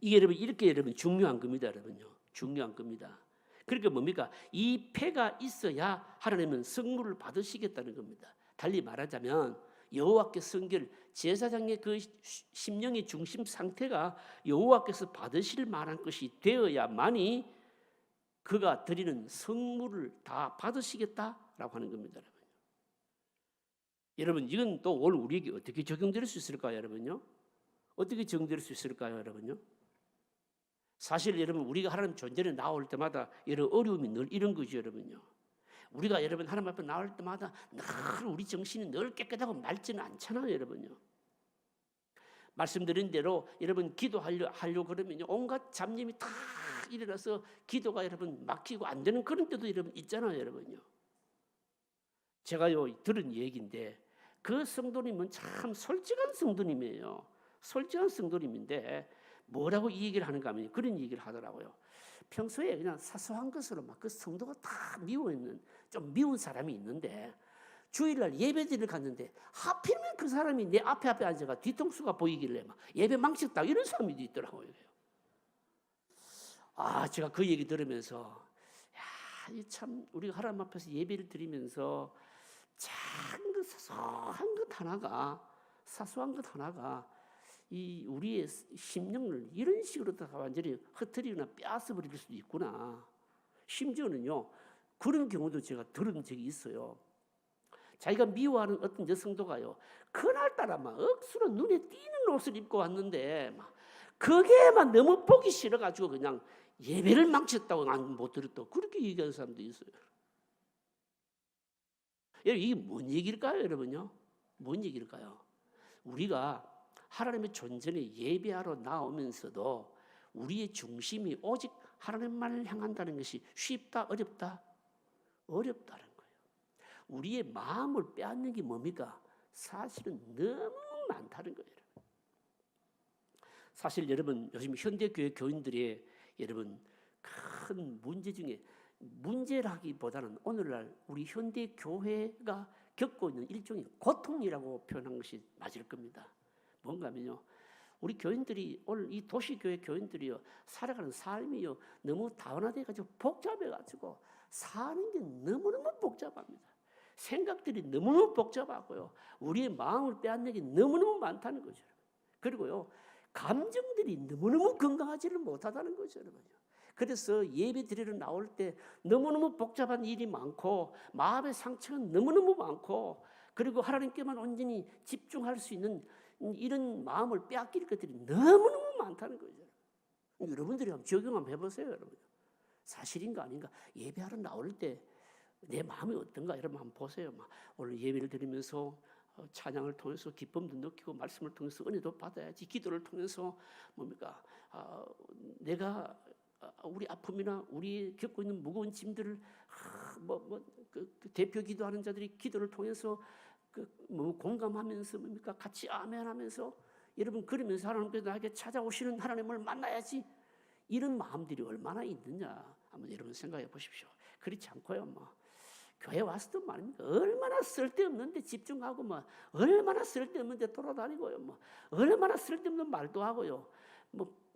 이게 여러분 이렇게 여러분 중요한 겁니다, 여러분요. 중요한 겁니다. 그러니까 뭡니까? 이 폐가 있어야 하나님은 성물을 받으시겠다는 겁니다. 달리 말하자면 여호와께 성결, 제사장의 그 심령의 중심 상태가 여호와께서 받으실 만한 것이 되어야만이 그가 드리는 성물을 다 받으시겠다라고 하는 겁니다. 여러분 이건 또 오늘 우리에게 어떻게 적용될 수 있을까요, 여러분요? 어떻게 적용될 수 있을까요, 여러분요? 사실 여러분 우리가 하나님 존재에 나올 때마다 이런 어려움이 늘 이런 거죠, 여러분요. 우리가 여러분 하나님 앞에 나올 때마다 늘 우리 정신이 늘 깨끗하고 맑지는 않잖아요, 여러분요. 말씀드린 대로 여러분 기도하려 그러면요 온갖 잡념이 다 일어나서 기도가 여러분 막히고 안 되는 그런 때도 여러분 있잖아요, 여러분요. 제가요 들은 얘기인데 그 성도님은 참 솔직한 성도님이에요. 솔직한 성도님인데 뭐라고 이 얘기를 하는가 하면 그런 얘기를 하더라고요. 평소에 그냥 사소한 것으로 막 그 성도가 다 미워 있는 좀 미운 사람이 있는데 주일날 예배드리러 갔는데 하필이면 그 사람이 내 앞에 앉아가 뒤통수가 보이길래 막 예배 망쳤다 이런 사람이 있더라고요. 아, 제가 그 얘기 들으면서 야, 참 우리가 하나님 앞에서 예배를 드리면서 작은 것 사소한 것 하나가 이 우리의 심령을 이런 식으로 다 완전히 흩트리거나 빼앗아 버릴 수도 있구나. 심지어는요 그런 경우도 제가 들은 적이 있어요. 자기가 미워하는 어떤 여성도가요 그날따라 막 억수로 눈에 띄는 옷을 입고 왔는데 막 그게만 너무 보기 싫어가지고 그냥 예배를 망쳤다고 난 못 들었다 그렇게 얘기하는 사람도 있어요. 이게 뭔 얘기일까요, 여러분요? 뭔 얘기일까요? 우리가 하나님의 존재에 예배하러 나오면서도 우리의 중심이 오직 하나님만을 향한다는 것이 쉽다, 어렵다? 어렵다는 거예요. 우리의 마음을 빼앗는 게 뭡니까? 사실은 너무 많다는 거예요. 사실 여러분 요즘 현대교회 교인들의 여러분 큰 문제 중에 문제라기보다는 오늘날 우리 현대교회가 겪고 있는 일종의 고통이라고 표현한 것이 맞을 겁니다. 뭔가 하면요 우리 교인들이 오늘 이 도시교회 교인들이요 살아가는 삶이요 너무 다원화돼가지고 복잡해가지고 사는 게 너무너무 복잡합니다. 생각들이 너무너무 복잡하고요 우리의 마음을 빼앗는 게 너무너무 많다는 거죠. 그리고요 감정들이 너무너무 건강하지를 못하다는 거죠, 여러분요. 그래서 예배 드리러 나올 때 너무너무 복잡한 일이 많고 마음의 상처가 너무너무 많고 그리고 하나님께만 온전히 집중할 수 있는 이런 마음을 빼앗길 것들이 너무너무 많다는 거죠. 여러분들이 한번 적용 한번 해보세요, 여러분. 사실인가 아닌가? 예배하러 나올 때 내 마음이 어떤가 여러분 한번 보세요. 오늘 예배를 드리면서 찬양을 통해서 기쁨도 느끼고 말씀을 통해서 은혜도 받아야지. 기도를 통해서 뭡니까? 내가 우리 아픔이나 우리 겪고 있는 무거운 짐들을 그 대표 기도하는 자들이 기도를 통해서 공감하면서 뭡니까? 같이 아멘하면서 여러분 그러면서 하나님께서 나에게 찾아오시는 하나님을 만나야지. 이런 마음들이 얼마나 있느냐 한번 여러분 생각해 보십시오. 그렇지 않고요, 교회 와서도 말입니다. 얼마나 쓸데없는데 집중하고 얼마나 쓸데없는데 돌아다니고요, 얼마나 쓸데없는 말도 하고요,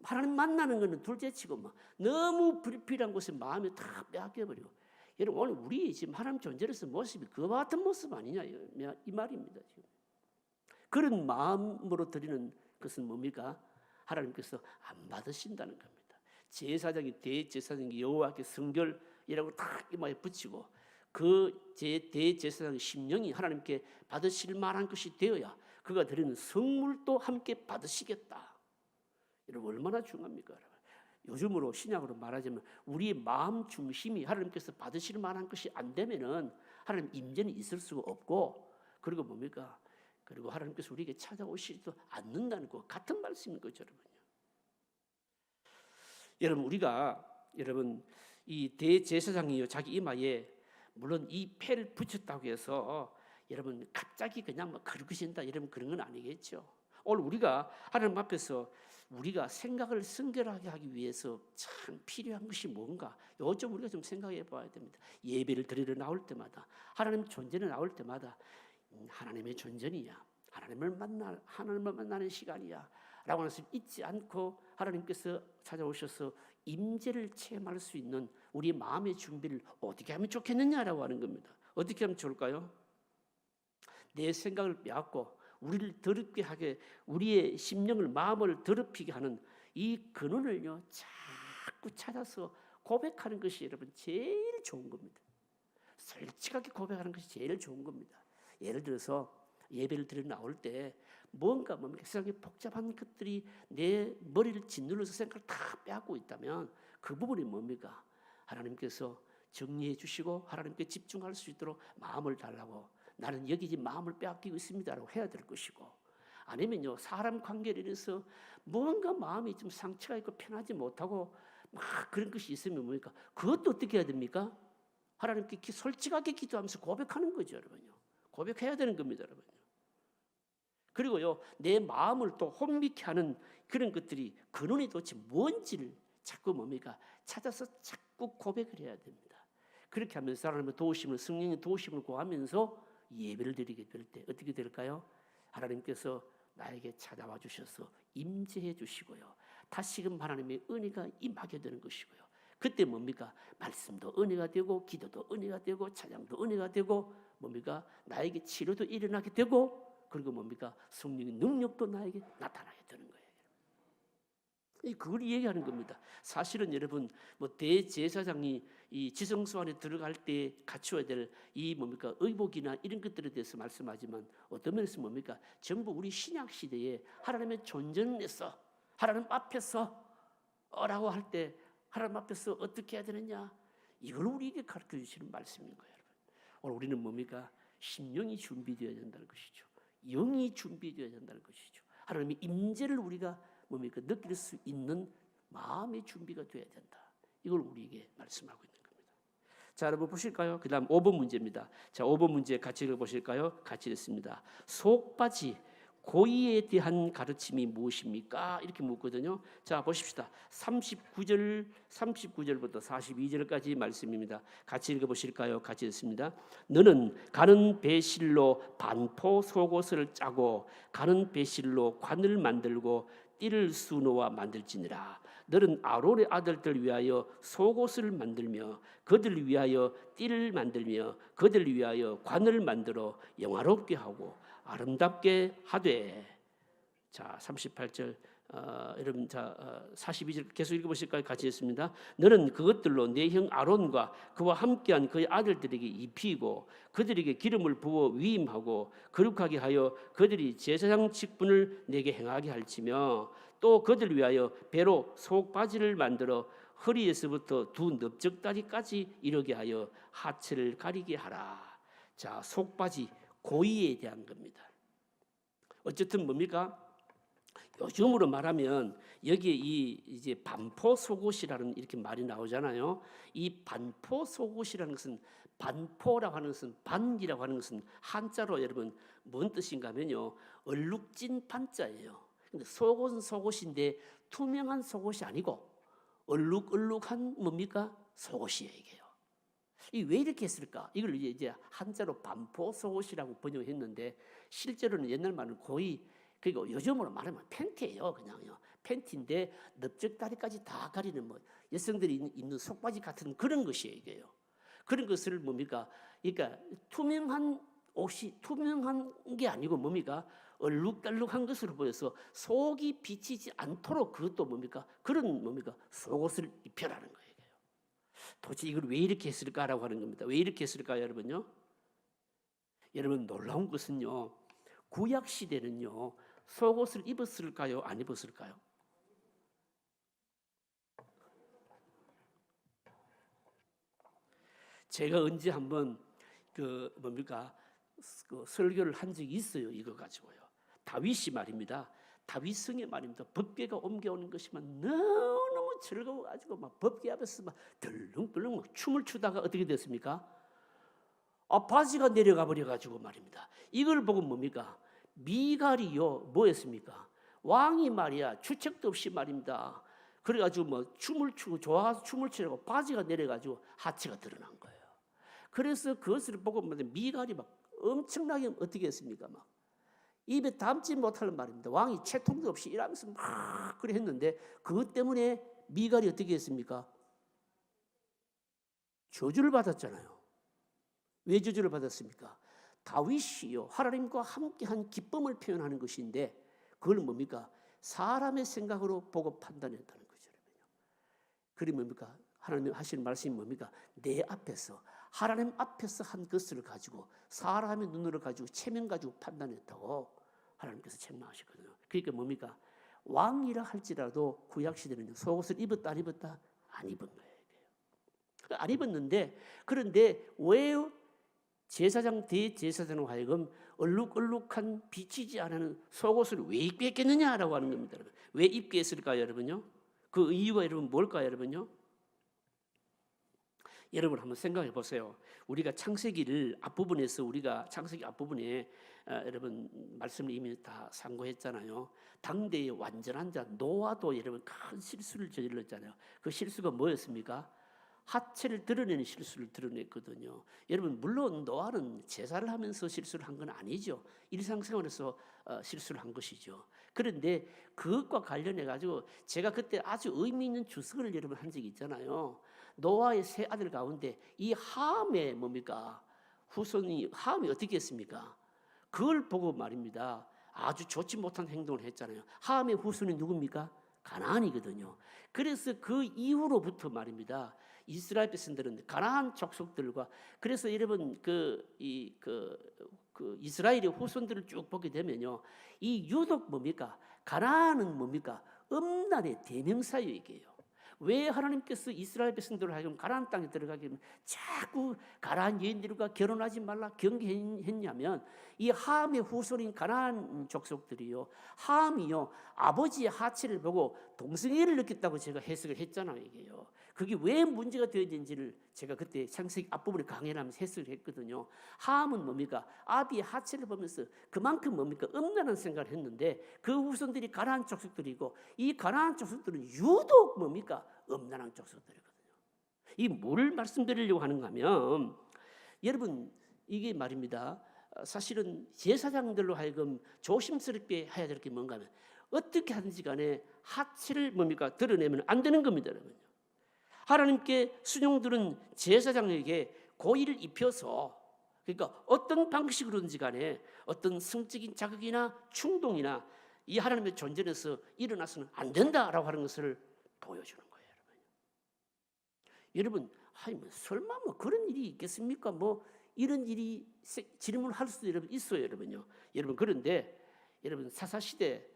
하나님 만나는 거는 둘째치고 너무 불필요한 곳에 마음이 다 빼앗겨버리고. 여러분 오늘 우리 지금 하나님 존재로서 모습이 그와 같은 모습 아니냐 이 말입니다. 지금 그런 마음으로 드리는 그것은 뭡니까? 하나님께서 안 받으신다는 겁니다. 제사장이 대제사장이 여호와께 성결이라고 딱 이마에 붙이고 그 대제사장의 심령이 하나님께 받으실 만한 것이 되어야 그가 드리는 성물도 함께 받으시겠다. 여러분 얼마나 중요합니까? 요즘으로 신약으로 말하자면 우리의 마음 중심이 하나님께서 받으실 만한 것이 안 되면은 하나님 임재는 있을 수가 없고, 그리고 뭡니까? 그리고 하나님께서 우리에게 찾아오시지도 않는다는 것 같은 말씀인 거죠, 여러분. 여러분 이 대제사장이요 자기 이마에 물론 이 패를 붙였다고 해서 여러분 갑자기 그냥 뭐 그러신다 여러분 그런 건 아니겠죠. 오늘 우리가 하나님 앞에서 우리가 생각을 순결하게 하기 위해서 참 필요한 것이 뭔가 이것 좀 우리가 좀 생각해 봐야 됩니다. 예배를 드리러 나올 때마다 하나님 존재를 나올 때마다 하나님의 존재이야, 하나님을 만나는 시간이야 라고 하는 것을 잊지 않고 하나님께서 찾아오셔서 임재를 체험할 수 있는 우리 마음의 준비를 어떻게 하면 좋겠느냐라고 하는 겁니다. 어떻게 하면 좋을까요? 내 생각을 빼앗고 우리를 더럽게 하게, 우리의 심령을 마음을 더럽히게 하는 이 근원을요 자꾸 찾아서 고백하는 것이 여러분 제일 좋은 겁니다. 솔직하게 고백하는 것이 제일 좋은 겁니다. 예를 들어서 예배를 드리러 나올 때 뭔가 세상에 복잡한 것들이 내 머리를 짓눌러서 생각을 다 빼앗고 있다면 그 부분이 뭡니까? 하나님께서 정리해 주시고 하나님께 집중할 수 있도록 마음을 달라고, 나는 여기 마음을 빼앗기고 있습니다라고 해야 될 것이고, 아니면요 사람 관계를 인해서 뭔가 마음이 좀 상처가 있고 편하지 못하고 막 그런 것이 있으면 뭡니까? 그것도 어떻게 해야 됩니까? 하나님께 솔직하게 기도하면서 고백하는 거죠, 여러분요. 고백해야 되는 겁니다, 여러분요. 그리고요 내 마음을 또 혼미케 하는 그런 것들이 근원이 도대체 뭔지를 자꾸 뭡니까? 찾아서 자꾸 고백을 해야 됩니다. 그렇게 하면서 하나님의 도우심을, 성령의 도우심을 구하면서 예배를 드리게 될 때 어떻게 될까요? 하나님께서 나에게 찾아와 주셔서 임재해 주시고요, 다시금 하나님의 은혜가 임하게 되는 것이고요, 그때 뭡니까? 말씀도 은혜가 되고 기도도 은혜가 되고 찬양도 은혜가 되고 뭡니까? 나에게 치료도 일어나게 되고, 그리고 뭡니까? 성령의 능력도 나에게 나타나게 되는 거예요. 그걸 얘기하는 겁니다. 사실은 여러분 대제사장이 이 지성소 안에 들어갈 때 갖추어야 될 이 뭡니까? 의복이나 이런 것들에 대해서 말씀하지만 어떤 면에서 뭡니까? 전부 우리 신약 시대에 하나님의 존재에서 하나님 앞에서 라고 할 때 하나님 앞에서 어떻게 해야 되느냐, 이걸 우리에게 가르쳐 주시는 말씀인 거예요, 여러분. 오늘 우리는 뭡니까? 심령이 준비되어야 된다는 것이죠. 영이 준비되어야 된다는 것이죠. 하나님의 임재를 우리가 뭡니까? 느낄 수 있는 마음의 준비가 되어야 된다. 이걸 우리에게 말씀하고 있는 겁니다. 자, 여러분 보실까요? 그 다음 5번 문제입니다. 자, 5번 문제 같이 읽어보실까요? 같이 읽습니다. 속바지 고의에 대한 가르침이 무엇입니까? 이렇게 묻거든요. 자, 보십시다. 39절부터 42절까지 말씀입니다. 같이 읽어보실까요? 같이 읽습니다. 너는 가는 배실로 반포 속옷을 짜고 가는 배실로 관을 만들고 띠를 수놓아 만들지니라. 너는 아론의 아들들 위하여 속옷을 만들며 그들을 위하여 띠를 만들며 그들을 위하여 관을 만들어 영화롭게 하고 아름답게 하되. 자, 38절 여러분 42절 계속 읽어보실까요? 같이 읽습니다. 너는 그것들로 내 형 아론과 그와 함께한 그의 아들들에게 입히고 그들에게 기름을 부어 위임하고 거룩하게 하여 그들이 제사장 직분을 내게 행하게 할지며 또 그들을 위하여 배로 속바지를 만들어 허리에서부터 두 넓적다리까지 이르게 하여 하체를 가리게 하라. 자, 속바지 고의에 대한 겁니다. 어쨌든 뭡니까? 요즘으로 말하면 여기에 이제 반포 속옷이라는 이렇게 말이 나오잖아요. 이 반포 속옷이라는 것은, 반포라고 하는 것은, 반이라고 하는 것은 한자로 여러분 뭔 뜻인가면요, 얼룩진 반자예요. 근데 속옷은 속옷인데 투명한 속옷이 아니고 얼룩얼룩한 뭡니까? 속옷이에요, 이게요. 왜 이렇게 했을까? 이걸 이제 한자로 반포 속옷이라고 번역했는데 실제로는 옛날 말은 거의, 그리고 요즘으로 말하면 팬티예요, 그냥요. 팬티인데 넓적다리까지 다 가리는 여성들이 입는 속바지 같은 그런 것이에요, 이게요. 그런 것을 뭡니까? 그러니까 투명한 옷이, 투명한 게 아니고 뭡니까? 얼룩덜룩한 것으로 보여서 속이 비치지 않도록 그것도 뭡니까? 그런 뭡니까? 속옷을 입혀라는 거예요. 도대체 이걸 왜 이렇게 했을까라고 하는 겁니다. 왜 이렇게 했을까요, 여러분요? 여러분 놀라운 것은요, 구약 시대는요 속옷을 입었을까요, 안 입었을까요? 제가 언제 한번 그 설교를 한 적이 있어요. 이거 가지고요. 다윗이 말입니다. 다윗 성에 말입니다. 법궤가 옮겨오는 것이면 너무너무 즐거워가지고 막 법궤 앞에서 막 덜렁덜렁 막 춤을 추다가 어떻게 됐습니까? 바지가 내려가 버려가지고 말입니다. 이걸 보고 뭡니까? 미갈이요 뭐였습니까? 왕이 말이야 주책도 없이 말입니다. 그래가지고 뭐 춤을 추고 좋아서 춤을 추려고 바지가 내려가지고 하체가 드러난 거예요. 그래서 그것을 보고 미갈이 막 엄청나게 어떻게 했습니까? 막 입에 담지 못할 말입니다. 왕이 채통도 없이 일하면서 막 그래 했는데 그것 때문에 미갈이 어떻게 했습니까? 저주를 받았잖아요. 왜 저주를 받았습니까? 다윗이요 하나님과 함께한 기쁨을 표현하는 것인데 그걸 뭡니까? 사람의 생각으로 보고 판단했다는 거죠. 그게 뭡니까? 하나님 하시는 말씀이 뭡니까? 내 앞에서 하나님 앞에서 한 것을 가지고 사람의 눈으로 가지고 체면 가지고 판단했다고 하나님께서 책망하셨거든요. 그러니까 뭡니까? 왕이라 할지라도 구약 시대는 속옷을 입었다 안 입었다? 안 입은 거예요. 안 입었는데 그런데 왜 제사장 대제사장으로 하여금 얼룩얼룩한 비치지 않은 속옷을 왜 입게 했겠느냐라고 하는 겁니다. 왜 입게 했을까요, 여러분요? 그 이유가 여러분 뭘까요, 여러분요? 여러분 한번 생각해 보세요. 우리가 창세기를 앞부분에서 우리가 창세기 앞부분에 여러분 말씀을 이미 다 상고했잖아요. 당대의 완전한 자 노아도 여러분 큰 실수를 저질렀잖아요. 그 실수가 뭐였습니까? 하체를 드러내는 실수를 드러냈거든요. 여러분 물론 노아는 제사를 하면서 실수를 한 건 아니죠. 일상생활에서 실수를 한 것이죠. 그런데 그것과 관련해 가지고 제가 그때 아주 의미 있는 주석을 여러분 한 적이 있잖아요. 노아의 세 아들 가운데 이 함의 뭡니까? 후손이 함이 어떻게 했습니까? 그걸 보고 말입니다. 아주 좋지 못한 행동을 했잖아요. 함의 후손이 누굽니까? 가나안이거든요. 그래서 그 이후로부터 말입니다. 이스라엘 백성들은 가나안 족속들과 그래서 여러분 이스라엘의 후손들을 쭉 보게 되면요, 이 유독 뭡니까? 가나안은 뭡니까? 음란의 대명사예요, 이게요. 왜 하나님께서 이스라엘 백성들을 하여금 가나안 땅에 들어가게 하면 자꾸 가나안 여인들과 결혼하지 말라 경계했냐면 이 함의 후손인 가나안 족속들이요, 함이요 아버지의 하체를 보고 동성애를 느꼈다고 제가 해석을 했잖아요. 이게요. 그게 왜 문제가 되어진지를 제가 그때 창세기 앞부분에 강연을 하면서 해석을 했거든요. 함은 뭡니까? 아비의 하체를 보면서 그만큼 뭡니까? 음란한 생각을 했는데 그 후손들이 가나안 족속들이고 이 가나안 족속들은 유독 뭡니까? 음란한 족속들이거든요. 이 뭘 말씀드리려고 하는가 하면 여러분 이게 말입니다. 사실은 제사장들로 하여금 조심스럽게 해야 될 게 뭔가 하면 어떻게 하든지 간에 하체를 뭡니까? 드러내면 안 되는 겁니다, 여러분. 하나님께 순종들은 제사장에게 고의를 입혀서 그러니까 어떤 방식으로든지 간에 어떤 성적인 자극이나 충동이나 이 하나님의 존재에서 일어나서는 안 된다라고 하는 것을 보여주는 거예요, 여러분. 여러분, 설마 뭐 그런 일이 있겠습니까? 뭐 이런 일이 질문할 수도 여러분 있어요, 여러분요. 여러분 그런데 여러분 사사시대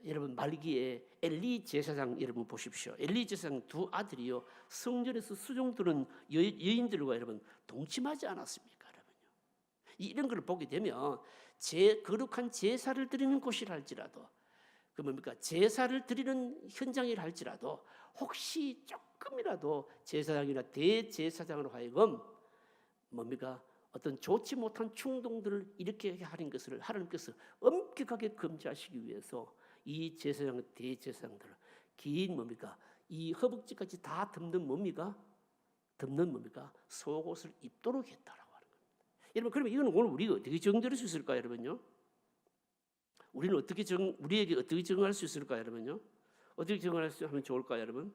여러분 말기에 엘리 제사장 여러분 보십시오. 엘리 제사장 두 아들이요 성전에서 수종 들은 여인들과 여러분 동침하지 않았습니까, 여러분요? 이런 걸 보게 되면 거룩한 제사를 드리는 곳이라 할지라도 그 뭡니까? 제사를 드리는 현장이라 할지라도 혹시 조금이라도 제사장이나 대제사장으로 하여금 뭡니까? 어떤 좋지 못한 충동들을 일으키게 하는 것을 하나님께서 엄격하게 금지하시기 위해서 이 제사장 대제사장들을 긴 뭡니까? 이 허벅지까지 다 덮는 뭡니까? 덮는 뭡니까? 속옷을 입도록 했다라고 하는 겁니다. 여러분 그러면 이거는 오늘 우리가 어떻게 정리할 수 있을까요, 여러분요? 우리는 우리에게 어떻게 적응할 수 있을까요, 여러분요? 어떻게 적응할 수 하면 좋을까요, 여러분?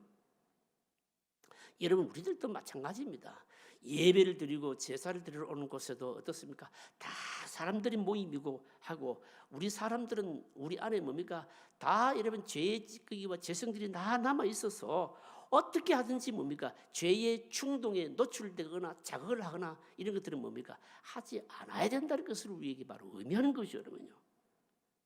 여러분 우리들도 마찬가지입니다. 예배를 드리고 제사를 드리러 오는 곳에도 어떻습니까? 다 사람들이 모임이고 하고 우리 사람들은 우리 안에 뭡니까? 다 여러분 죄의 찌꺼기와 죄성들이 다 남아 있어서 어떻게 하든지 뭡니까? 죄의 충동에 노출되거나 자극을 하거나 이런 것들은 뭡니까? 하지 않아야 된다는 것을 우리에게 바로 의미하는 것이죠, 여러분요.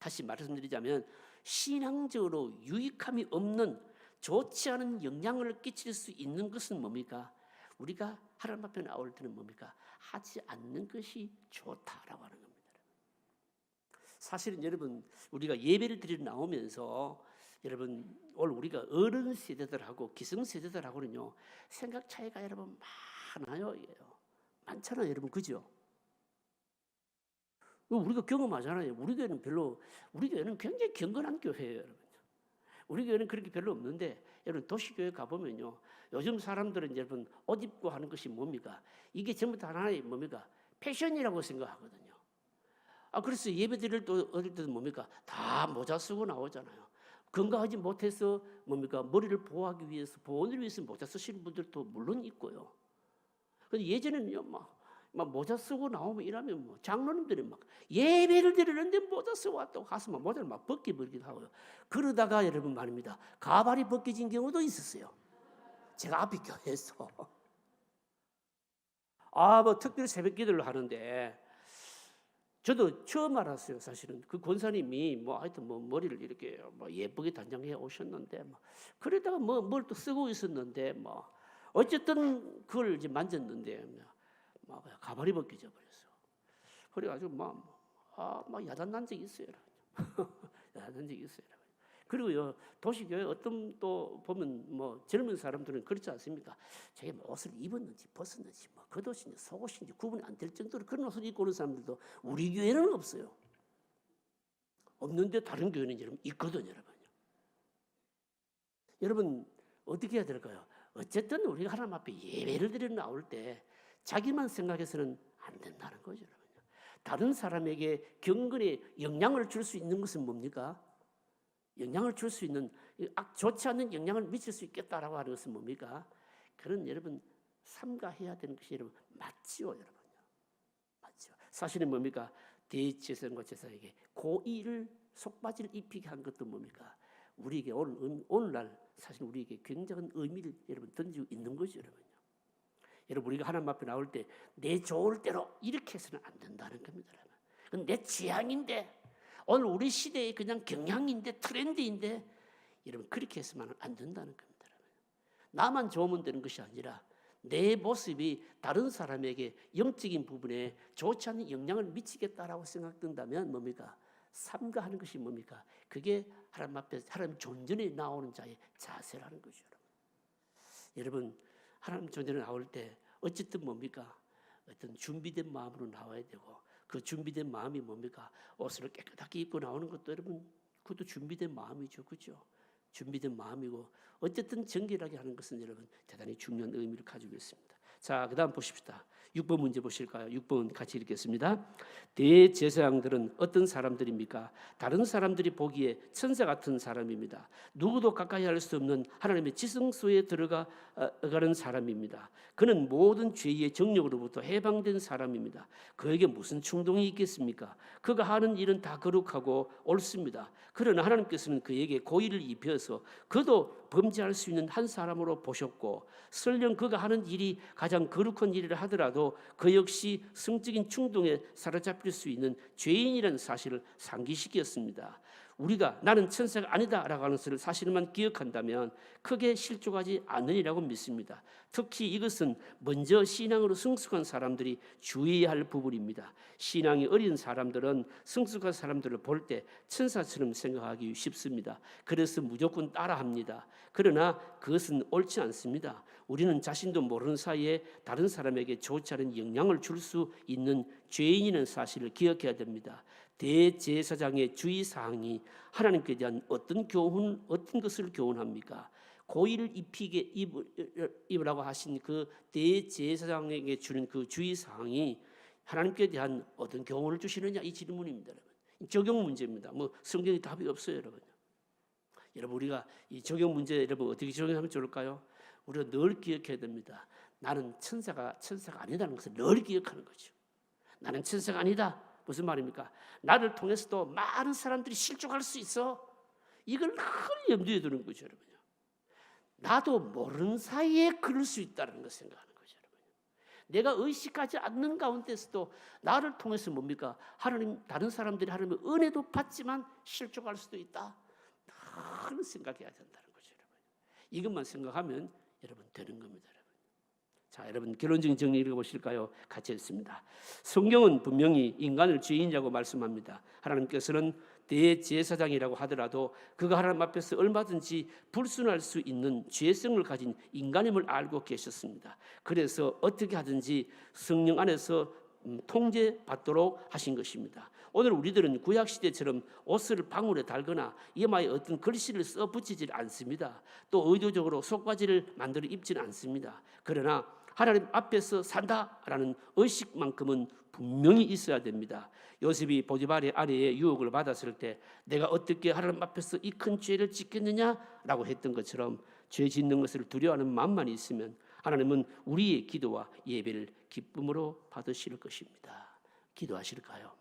다시 말씀드리자면 신앙적으로 유익함이 없는 좋지 않은 영향을 끼칠 수 있는 것은 뭡니까? 우리가 하나님 앞에 나올 때는 뭡니까? 하지 않는 것이 좋다라고 하는 겁니다. 사실은 여러분 우리가 예배를 드리러 나오면서 여러분 오늘 우리가 어른 세대들하고 기성 세대들하고는요 생각 차이가 여러분 많아요. 많잖아요, 여러분, 그죠? 우리가 경험하잖아요. 우리 교회는 굉장히 경건한 교회예요, 여러분. 우리 교회는 그렇게 별로 없는데 여러분 도시교회 가보면요 요즘 사람들은 여러분 옷 입고 하는 것이 뭡니까? 이게 전부 다 하나의 뭡니까? 패션이라고 생각하거든요. 그래서 예배 드릴 때 어릴 때도 뭡니까? 다 모자 쓰고 나오잖아요. 건강하지 못해서 뭡니까? 머리를 보호하기 위해서 보온을 위해서 모자 쓰시는 분들도 물론 있고요. 근데 예전에는요 막 모자 쓰고 나오면 이러면 뭐 장로님들이 막 예배를 드리는데 모자 쓰고 왔다고 가서 막 모자를 막 벗기버리기도 하고요. 그러다가 여러분 말입니다. 가발이 벗겨진 경우도 있었어요. 제가 앞에 교회에서 뭐 특별히 새벽 기도를 하는데 저도 처음 알았어요. 사실은 그 권사님이 뭐 하여튼 뭐 머리를 이렇게 뭐 예쁘게 단장해 오셨는데 뭐 그러다가 뭐 뭘 또 쓰고 있었는데 뭐 어쨌든 그걸 이제 만졌는데 막 가발이 벗겨져 버렸어. 그래가지고 막 야단난 적이 있어요. 야단난 적이 있어요. 그리고요 도시교회 어떤 또 보면 뭐 젊은 사람들은 그렇지 않습니까? 자기 뭐 옷을 입었는지 벗었는지 뭐 겉옷인지 속옷인지 구분이 안 될 정도로 그런 옷을 입고 오는 사람들도 우리 교회는 없어요. 없는데 다른 교회는 여러분 있거든요, 여러분. 여러분 어떻게 해야 될까요? 어쨌든 우리가 하나님 앞에 예배를 드리러 나올 때 자기만 생각해서는 안 된다는 거죠, 여러분. 다른 사람에게 경건에 영향을 줄 수 있는 것은 뭡니까? 영향을 줄 수 있는 좋지 않는 영향을 미칠 수 있겠다라고 하는 것은 뭡니까? 그런 여러분 삼가해야 되는 것이 여러분 맞지요, 여러분. 맞죠. 사실은 뭡니까? 대제사장과 제사에게 고의를 속바지를 입히게 한 것도 뭡니까? 우리에게 오늘날 사실 우리에게 굉장한 의미를 여러분 던지고 있는 거죠, 여러분. 여러분 우리가 하나님 앞에 나올 때 내 좋을 대로 이렇게 해서는 안 된다는 겁니다. 그건 내 취향인데 오늘 우리 시대의 그냥 경향인데 트렌드인데 여러분 그렇게 해서는 안 된다는 겁니다. 나만 좋으면 되는 것이 아니라 내 모습이 다른 사람에게 영적인 부분에 좋지 않은 영향을 미치겠다라고 생각된다면 뭡니까? 삼가하는 것이 뭡니까? 그게 하나님 앞에 하나님 존전에 나오는 자의 자세라는 거죠. 여러분 하나님 존전에 나올 때 어쨌든 뭡니까? 어떤 준비된 마음으로 나와야 되고 그 준비된 마음이 뭡니까? 옷을 깨끗하게 입고 나오는 것도 여러분 그것도 준비된 마음이죠. 그렇죠? 준비된 마음이고 어쨌든 정결하게 하는 것은 여러분 대단히 중요한 의미를 가지고 있습니다. 자, 그 다음 보십시다. 6번 문제 보실까요? 6번 같이 읽겠습니다. 대제사장들은 어떤 사람들입니까? 다른 사람들이 보기에 천사 같은 사람입니다. 누구도 가까이 할 수 없는 하나님의 지성소에 들어가는 사람입니다. 그는 모든 죄의 정욕으로부터 해방된 사람입니다. 그에게 무슨 충동이 있겠습니까? 그가 하는 일은 다 거룩하고 옳습니다. 그러나 하나님께서는 그에게 고의를 입혀서 그도 범죄할 수 있는 한 사람으로 보셨고 설령 그가 하는 일이 가장 거룩한 일이라 하더라도 그 역시 성적인 충동에 사로잡힐 수 있는 죄인이라는 사실을 상기시켰습니다. 우리가 나는 천사가 아니다라고 하는 사실만 기억한다면 크게 실족하지 않으리라고 믿습니다. 특히 이것은 먼저 신앙으로 성숙한 사람들이 주의해야 할 부분입니다. 신앙이 어린 사람들은 성숙한 사람들을 볼 때 천사처럼 생각하기 쉽습니다. 그래서 무조건 따라합니다. 그러나 그것은 옳지 않습니다. 우리는 자신도 모르는 사이에 다른 사람에게 좋지 않은 영향을 줄 수 있는 죄인이라는 사실을 기억해야 됩니다. 대제사장의 주의사항이 하나님께 대한 어떤 것을 교훈합니까? 고의를 입으라고 하신 그 대제사장에게 주는 그 주의사항이 하나님께 대한 어떤 교훈을 주시느냐 이 질문입니다. 여러분. 적용 문제입니다. 뭐 성경에 답이 없어요, 여러분. 여러분 우리가 이 적용 문제 여러분 어떻게 적용하면 좋을까요? 우리가 늘 기억해야 됩니다. 나는 천사가 아니다는 것을 늘 기억하는 거죠. 나는 천사가 아니다. 무슨 말입니까? 나를 통해서도 많은 사람들이 실족할 수 있어. 이걸 늘 염두에 두는 거죠, 여러분요. 나도 모르는 사이에 그럴 수 있다는 걸 생각하는 거죠, 여러분. 내가 의식하지 않는 가운데서도 나를 통해서 뭡니까? 하나님, 다른 사람들이 하나님의 은혜도 받지만 실족할 수도 있다. 늘 생각해야 된다는 거죠, 여러분. 이것만 생각하면 여러분 되는 겁니다, 여러분. 자, 여러분 결론적인 정리 읽어보실까요? 같이 읽습니다. 성경은 분명히 인간을 죄인이라고 말씀합니다. 하나님께서는 대제사장이라고 하더라도 그가 하나님 앞에서 얼마든지 불순할 수 있는 죄성을 가진 인간임을 알고 계셨습니다. 그래서 어떻게 하든지 성령 안에서 통제받도록 하신 것입니다. 오늘 우리들은 구약시대처럼 옷을 방울에 달거나 이마에 어떤 글씨를 써 붙이질 않습니다. 또 의도적으로 속바지를 만들어 입지는 않습니다. 그러나 하나님 앞에서 산다라는 의식만큼은 분명히 있어야 됩니다. 요셉이 보디발의 아내의 유혹을 받았을 때 내가 어떻게 하나님 앞에서 이 큰 죄를 짓겠느냐라고 했던 것처럼 죄 짓는 것을 두려워하는 마음만 있으면 하나님은 우리의 기도와 예배를 기쁨으로 받으실 것입니다. 기도하실까요?